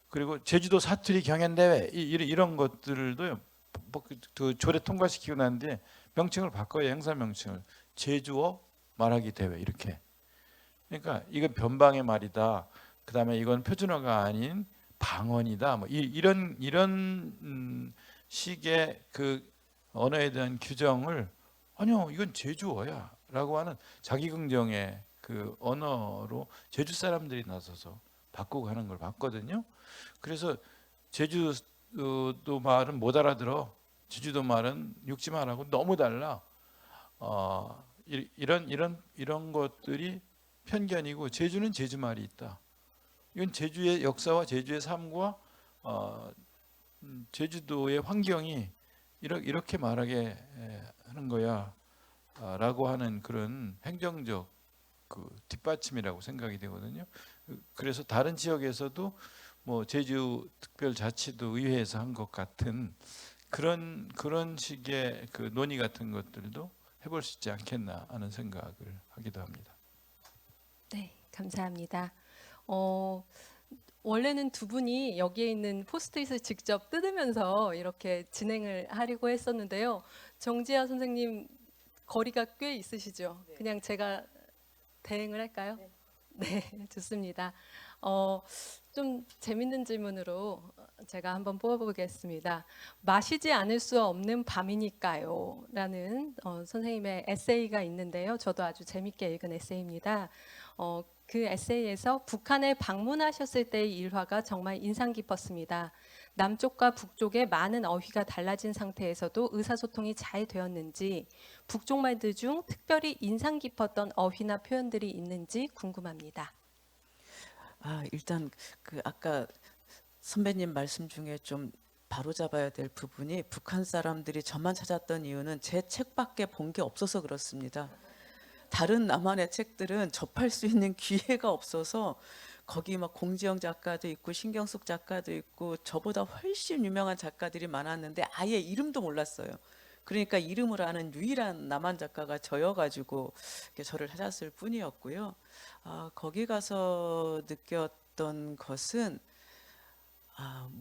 그리고 제주도 사투리 경연대회 이런 것들도요 그 조례 통과시키고 난 뒤에 명칭을 바꿔요. 행사 명칭을 제주어 말하기 대회 이렇게. 그러니까 이건 변방의 말이다. 그다음에 이건 표준어가 아닌 방언이다. 뭐 이런 식의 그 언어에 대한 규정을 아니요 이건 제주어야라고 하는 자기긍정의 그 언어로 제주 사람들이 나서서 바꾸고 하는 걸 봤거든요. 그래서 제주도 말은 못 알아들어. 제주도 말은 육지 말하고 너무 달라. 이런 것들이 편견이고 제주는 제주 말이 있다. 이건 제주의 역사와 제주의 삶과 제주도의 환경이 이렇게 말하게 하는 거야라고 하는 그런 행정적 그 뒷받침이라고 생각이 되거든요. 그래서 다른 지역에서도 뭐 제주특별자치도 의회에서 한 것 같은 그런 식의 그 논의 같은 것들도 해볼 수 있지 않겠나 하는 생각을 하기도 합니다. 네, 감사합니다. 원래는 두 분이 여기에 있는 포스트잇을 직접 뜯으면서 이렇게 진행을 하려고 했었는데요. 정지아 선생님 거리가 꽤 있으시죠? 그냥 제가 대행을 할까요? 네, 좋습니다. 좀 재밌는 질문으로 제가 한번 뽑아보겠습니다. 마시지 않을 수 없는 밤이니까요 라는 선생님의 에세이가 있는데요. 저도 아주 재밌게 읽은 에세이입니다. 그 에세이에서 북한에 방문하셨을 때의 일화가 정말 인상 깊었습니다. 남쪽과 북쪽의 많은 어휘가 달라진 상태에서도 의사소통이 잘 되었는지, 북쪽 말들 중 특별히 인상 깊었던 어휘나 표현들이 있는지 궁금합니다. 일단 그 아까 선배님 말씀 중에 좀 바로잡아야 될 부분이 북한 사람들이 저만 찾았던 이유는 제 책밖에 본 게 없어서 그렇습니다. 다른 남한의 책들은 접할 수 있는 기회가 없어서 거기 막 공지영 작가도 있고 신경숙 작가도 있고 저보다 훨씬 유명한 작가들이 많았는데 아예 이름도 몰랐어요. 그러니까 이름을 아는 유일한 남한 작가가 저여가지고 이렇게 저를 찾았을 뿐이었고요. 거기 가서 느꼈던 것은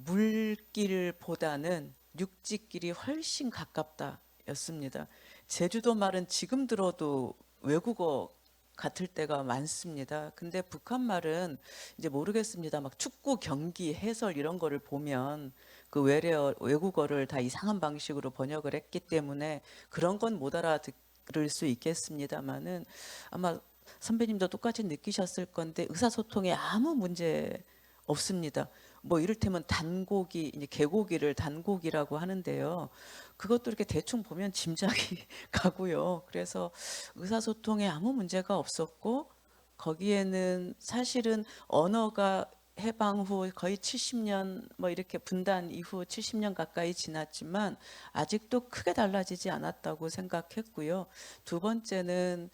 물길보다는 육지길이 훨씬 가깝다였습니다. 제주도 말은 지금 들어도 외국어 같을 때가 많습니다. 근데 북한 말은 이제 모르겠습니다. 막 축구 경기 해설 이런 거를 보면 그 외국어를 다 이상한 방식으로 번역을 했기 때문에 그런 건 못 알아들을 수 있겠습니다만은 아마 선배님도 똑같이 느끼셨을 건데 의사소통에 아무 문제 없습니다. 뭐 이를테면 단고기, 이제 개고기를 단고기라고 하는데요. 그것도 이렇게 대충 보면 짐작이 가고요. 그래서 의사소통에 아무 문제가 없었고 거기에는 사실은 언어가 해방 후 거의 70년 뭐 이렇게 분단 이후 70년 가까이 지났지만 아직도 크게 달라지지 않았다고 생각했고요. 두 번째는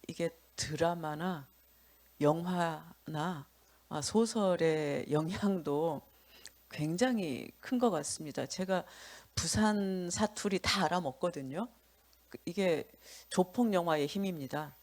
이게 드라마나 영화나 소설의 영향도 굉장히 큰 것 같습니다. 제가 부산 사투리 다 알아먹거든요. 이게 조폭 영화의 힘입니다.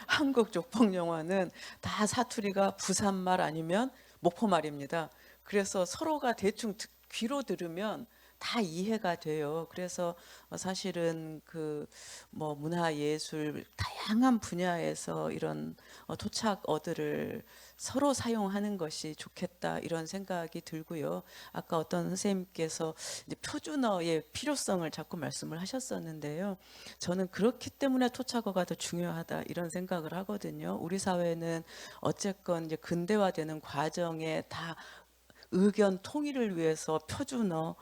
한국 조폭 영화는 다 사투리가 부산말 아니면 목포말입니다. 그래서 서로가 대충 귀로 들으면 다 이해가 돼요. 그래서 사실은 그 뭐 문화 예술 다양한 분야에서 이런 토착어들을 서로 사용하는 것이 좋겠다 이런 생각이 들고요. 아까 어떤 선생님께서 이제 표준어의 필요성을 자꾸 말씀을 하셨었는데요. 저는 그렇기 때문에 토착어가 더 중요하다 이런 생각을 하거든요. 우리 사회는 어쨌건 이제 근대화되는 과정에 다 의견 통일을 위해서 표준어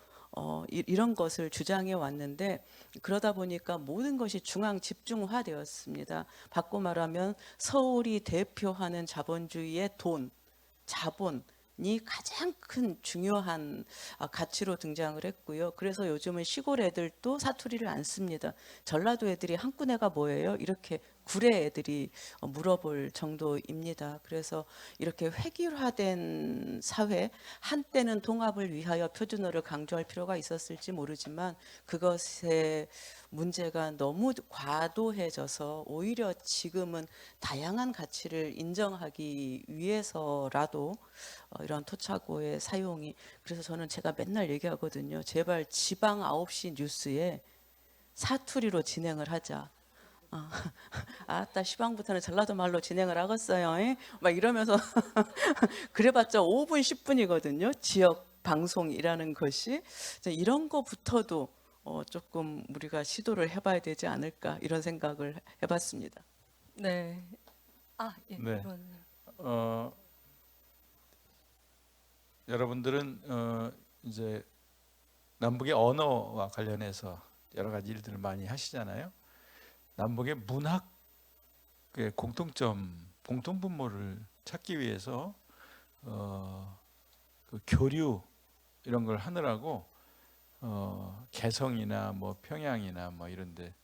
이런 것을 주장해 왔는데 그러다 보니까 모든 것이 중앙 집중화되었습니다. 바꿔 말하면 서울이 대표하는 자본주의의 돈, 자본이 가장 큰 중요한 가치로 등장을 했고요. 그래서 요즘은 시골 애들도 사투리를 안 씁니다. 전라도 애들이 한꾼애가 뭐예요? 이렇게 구례 애들이 물어볼 정도입니다. 그래서 이렇게 획일화된 사회, 한때는 통합을 위하여 표준어를 강조할 필요가 있었을지 모르지만 그것의 문제가 너무 과도해져서 오히려 지금은 다양한 가치를 인정하기 위해서라도 이런 토착어의 사용이 그래서 저는 제가 맨날 얘기하거든요. 제발 지방 9시 뉴스에 사투리로 진행을 하자. 아따 시방부터는 전라도 말로 진행을 하겠어요. 막 이러면서 그래봤자 5분 10분이거든요. 지역 방송이라는 것이 이런 거부터도 조금 우리가 시도를 해봐야 되지 않을까 이런 생각을 해봤습니다. 네. 예. 네. 의원님. 여러분들은 이제 남북의 언어와 관련해서 여러 가지 일들을 많이 하시잖아요. 남북의 문학의 공통점, 공통분모를 찾기 위해서 그 교류 이런 걸 하느라고 개성이나 뭐 평양이나 뭐 이런데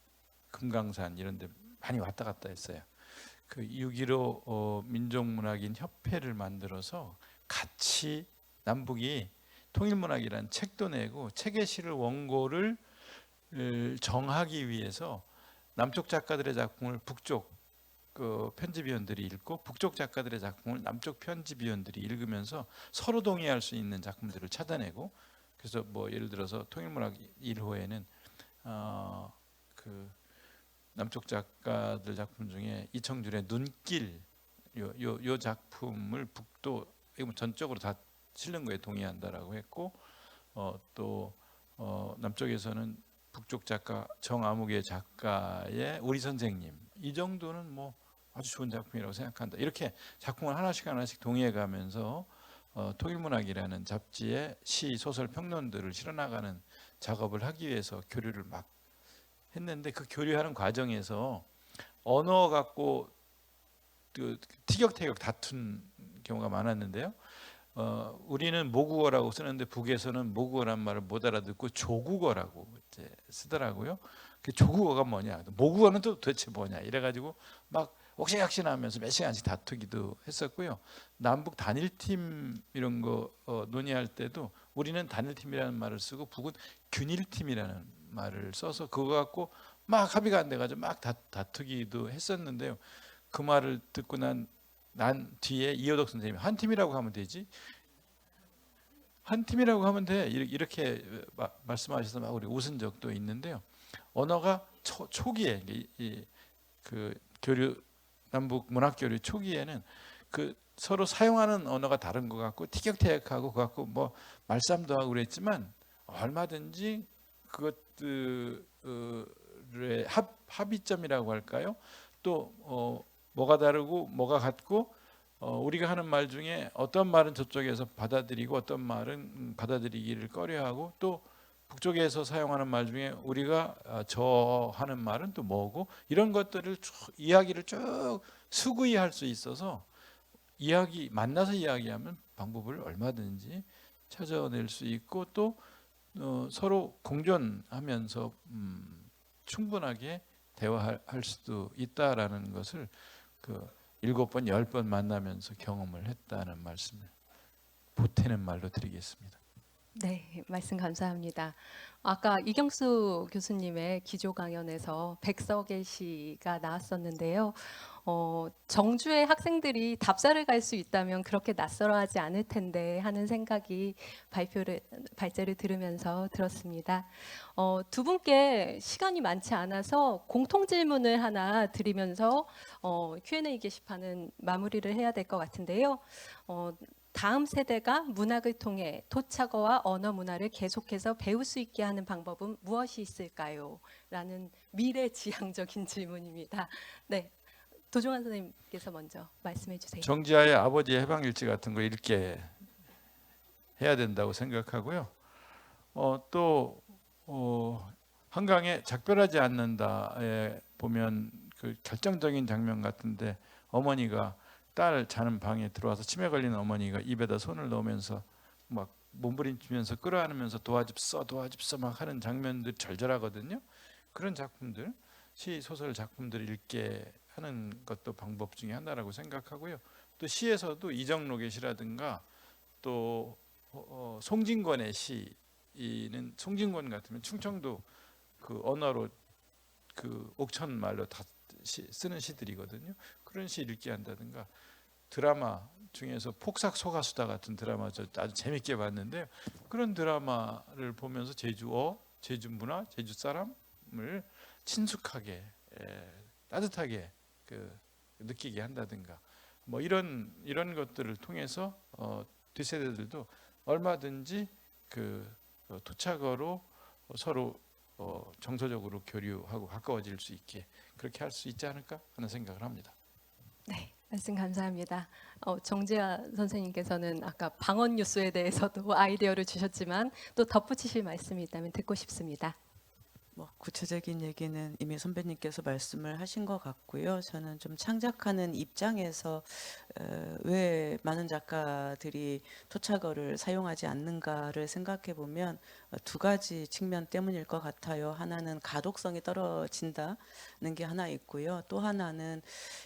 금강산 이런데 많이 왔다 갔다 했어요. 그 6.15 민족문학인 협회를 만들어서 같이 남북이 통일문학이라는 책도 내고 책에 실을 원고를 정하기 위해서 남쪽 작가들의 작품을 북쪽 그 편집위원들이 읽고 북쪽 작가들의 작품을 남쪽 편집위원들이 읽으면서 서로 동의할 수 있는 작품들을 찾아내고 그래서 뭐 예를 들어서 통일문학 1호에는 그 남쪽 작가들 작품 중에 이청준의 눈길 요 작품을 북도 전적으로 다 실는 거에 동의한다라고 했고 또 남쪽에서는 북쪽 작가 정아무개 작가의 우리 선생님 이 정도는 뭐 아주 좋은 작품이라고 생각한다. 이렇게 작품을 하나씩 동의해가면서 통일문학이라는 잡지에 시, 소설, 평론들을 실어나가는 작업을 하기 위해서 교류를 막 했는데 그 교류하는 과정에서 언어 갖고 그 티격태격 다툰 경우가 많았는데요. 우리는 모국어라고 쓰는데 북에서는 모국어란 말을 못 알아듣고 조국어라고 이제 쓰더라고요. 그 조국어가 뭐냐, 모국어는 또 도대체 뭐냐 이래가지고 막 옥신각신하면서 몇 시간씩 다투기도 했었고요. 남북 단일팀 이런 거 논의할 때도 우리는 단일팀이라는 말을 쓰고 북은 균일팀이라는 말을 써서 그거 갖고 막 합의가 안 돼가지고 막 다투기도 했었는데요. 그 말을 듣고 난 뒤에 이효덕 선생님이 한 팀이라고 하면 되지, 한 팀이라고 하면 돼 이렇게 말씀하셔서 막 우리 웃은 적도 있는데요. 언어가 초기에 그 교류 남북 문학 교류 초기에는 그 서로 사용하는 언어가 다른 것 같고 티격태격하고 그 갖고 뭐 말싸움도 하고 그랬지만 얼마든지 그것들의 합의점이라고 할까요? 또 뭐가 다르고 뭐가 같고 우리가 하는 말 중에 어떤 말은 저쪽에서 받아들이고 어떤 말은 받아들이기를 꺼려하고 또 북쪽에서 사용하는 말 중에 우리가 저 하는 말은 또 뭐고 이런 것들을 쭉 이야기를 쭉 수구이 할 수 있어서 만나서 이야기하면 방법을 얼마든지 찾아낼 수 있고 또 서로 공존하면서 충분하게 대화할 수도 있다라는 것을 그 7번, 10번 만나면서 경험을 했다는 말씀을 보태는 말로 드리겠습니다. 네, 말씀 감사합니다. 아까 이경수 교수님의 기조 강연에서 백석의 시가 나왔었는데요. 정주의 학생들이 답사를 갈 수 있다면 그렇게 낯설어하지 않을 텐데 하는 생각이 발제를 들으면서 들었습니다. 두 분께 시간이 많지 않아서 공통 질문을 하나 드리면서 Q&A 게시판은 마무리를 해야 될 것 같은데요. 다음 세대가 문학을 통해 토착어와 언어 문화를 계속해서 배울 수 있게 하는 방법은 무엇이 있을까요? 라는 미래지향적인 질문입니다. 네, 도종환 선생님께서 먼저 말씀해 주세요. 정지하의 아버지의 해방일지 같은 거 읽게 해야 된다고 생각하고요. 또 한강에 작별하지 않는다에 보면 그 결정적인 장면 같은데 어머니가 딸 자는 방에 들어와서 치매 걸린 어머니가 입에다 손을 넣으면서 막 몸부림치면서 끌어안으면서 도와줍서 막 하는 장면들 절절하거든요. 그런 작품들, 시 소설 작품들을 읽게 하는 것도 방법 중에 하나라고 생각하고요. 또 시에서도 이정록의 시라든가 또 송진권의 시는 송진권 같으면 충청도 그 언어로 그 옥천 말로 다 쓰는 시들이거든요. 그런 시 읽게 한다든가 드라마 중에서 폭삭 소가수다 같은 드라마 저 아주 재밌게 봤는데요. 그런 드라마를 보면서 제주 문화, 제주 사람을 친숙하게 따뜻하게 느끼게 한다든가 뭐 이런 것들을 통해서 뒷세대들도 얼마든지 토착어로 서로 정서적으로 교류하고 가까워질 수 있게 그렇게 할 수 있지 않을까 하는 생각을 합니다. 네, 말씀 감사합니다. 정재하 선생님께서는 아까 방언 뉴스에 대해서도 아이디어를 주셨지만 또 덧붙이실 말씀이 있다면 듣고 싶습니다. 뭐 구체적인 얘기는 이미 선배님께서 말씀을 하신 것 같고요. 저는 좀 창작하는 입장에서 왜 많은 작가들이 토착어를 사용하지 않는가를 생각해 보면 두 가지 측면 때문일 것 같아요. 하나는 가독성이 떨어진다는 게 하나 있고요. 또 하나는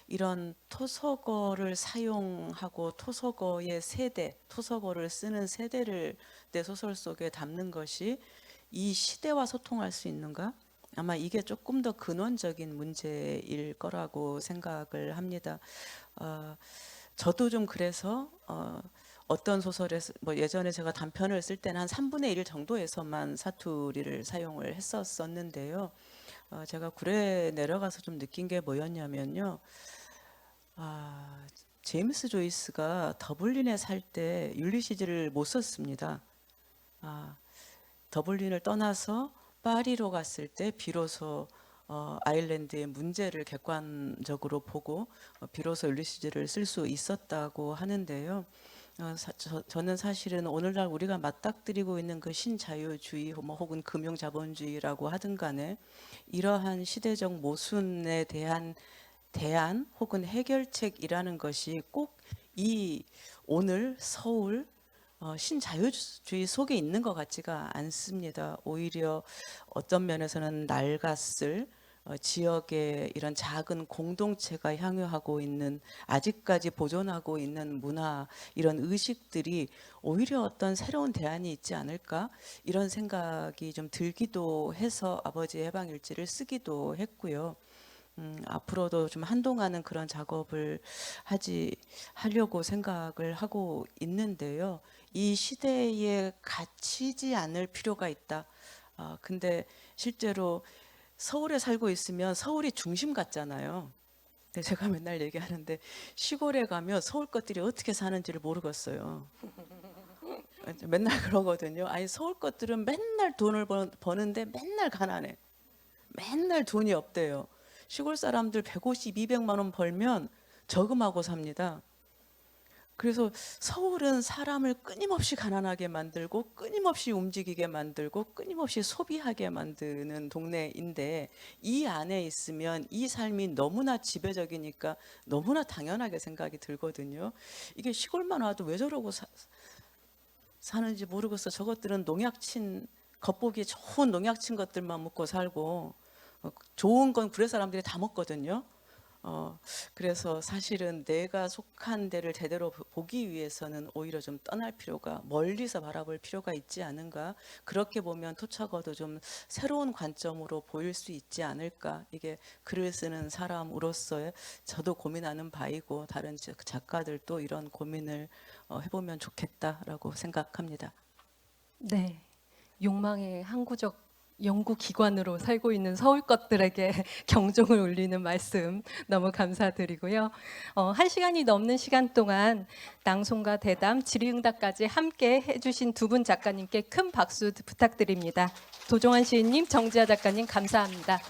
이런 토속어를 사용하고 토속어의 세대, 토속어를 쓰는 세대를 내 소설 속에 담는 것이 이 시대와 소통할 수 있는가? 아마 이게 조금 더 근원적인 문제일 거라고 생각을 합니다. 저도 좀 그래서 어떤 소설에서 뭐 예전에 제가 단편을 쓸 때는 한 3분의 1 정도에서만 사투리를 사용을 했었는데요. 제가 굴에 내려가서 좀 느낀 게 뭐였냐면요. 제임스 조이스가 더블린에 살 때 율리시즈를 못 썼습니다. 더블린을 떠나서 파리로 갔을 때 비로소 아일랜드의 문제를 객관적으로 보고 비로소 율리시즈를 쓸 수 있었다고 하는데요. 저는 사실은 오늘날 우리가 맞닥뜨리고 있는 그 신자유주의 혹은 금융자본주의라고 하든 간에 이러한 시대적 모순에 대한 대안 혹은 해결책이라는 것이 꼭 이 오늘 서울 신자유주의 속에 있는 것 같지가 않습니다. 오히려 어떤 면에서는 낡았을 지역의 이런 작은 공동체가 향유하고 있는 아직까지 보존하고 있는 문화 이런 의식들이 오히려 어떤 새로운 대안이 있지 않을까 이런 생각이 좀 들기도 해서 아버지의 해방일지를 쓰기도 했고요. 앞으로도 좀 한동안은 그런 작업을 하려고 생각을 하고 있는데요. 이 시대에 갇히지 않을 필요가 있다. 근데 실제로 서울에 살고 있으면 서울이 중심 같잖아요. 근데 제가 맨날 얘기하는데 시골에 가면 서울 것들이 어떻게 사는지를 모르겠어요. 맨날 그러거든요. 아니 서울 것들은 맨날 돈을 버는데 맨날 가난해. 맨날 돈이 없대요. 시골 사람들 150, 200만 원 벌면 저금하고 삽니다. 그래서 서울은 사람을 끊임없이 가난하게 만들고 끊임없이 움직이게 만들고 끊임없이 소비하게 만드는 동네인데 이 안에 있으면 이 삶이 너무나 지배적이니까 너무나 당연하게 생각이 들거든요. 이게 시골만 와도 왜 저러고 사는지 모르겠어. 저것들은 농약친 겉보기 좋은 농약친 것들만 먹고 살고 좋은 건 구례 사람들이 다 먹거든요. 그래서 사실은 내가 속한 데를 제대로 보기 위해서는 오히려 좀 떠날 필요가, 멀리서 바라볼 필요가 있지 않은가. 그렇게 보면 토착어도 좀 새로운 관점으로 보일 수 있지 않을까. 이게 글을 쓰는 사람으로서의 저도 고민하는 바이고 다른 작가들도 이런 고민을 해보면 좋겠다라고 생각합니다. 네, 욕망의 항구적 연구기관으로 살고 있는 서울 것들에게 경종을 울리는 말씀 너무 감사드리고요. 1시간이 넘는 시간 동안 낭송과 대담, 질의응답까지 함께 해주신 두 분 작가님께 큰 박수 부탁드립니다. 도종환 시인님, 정지아 작가님 감사합니다.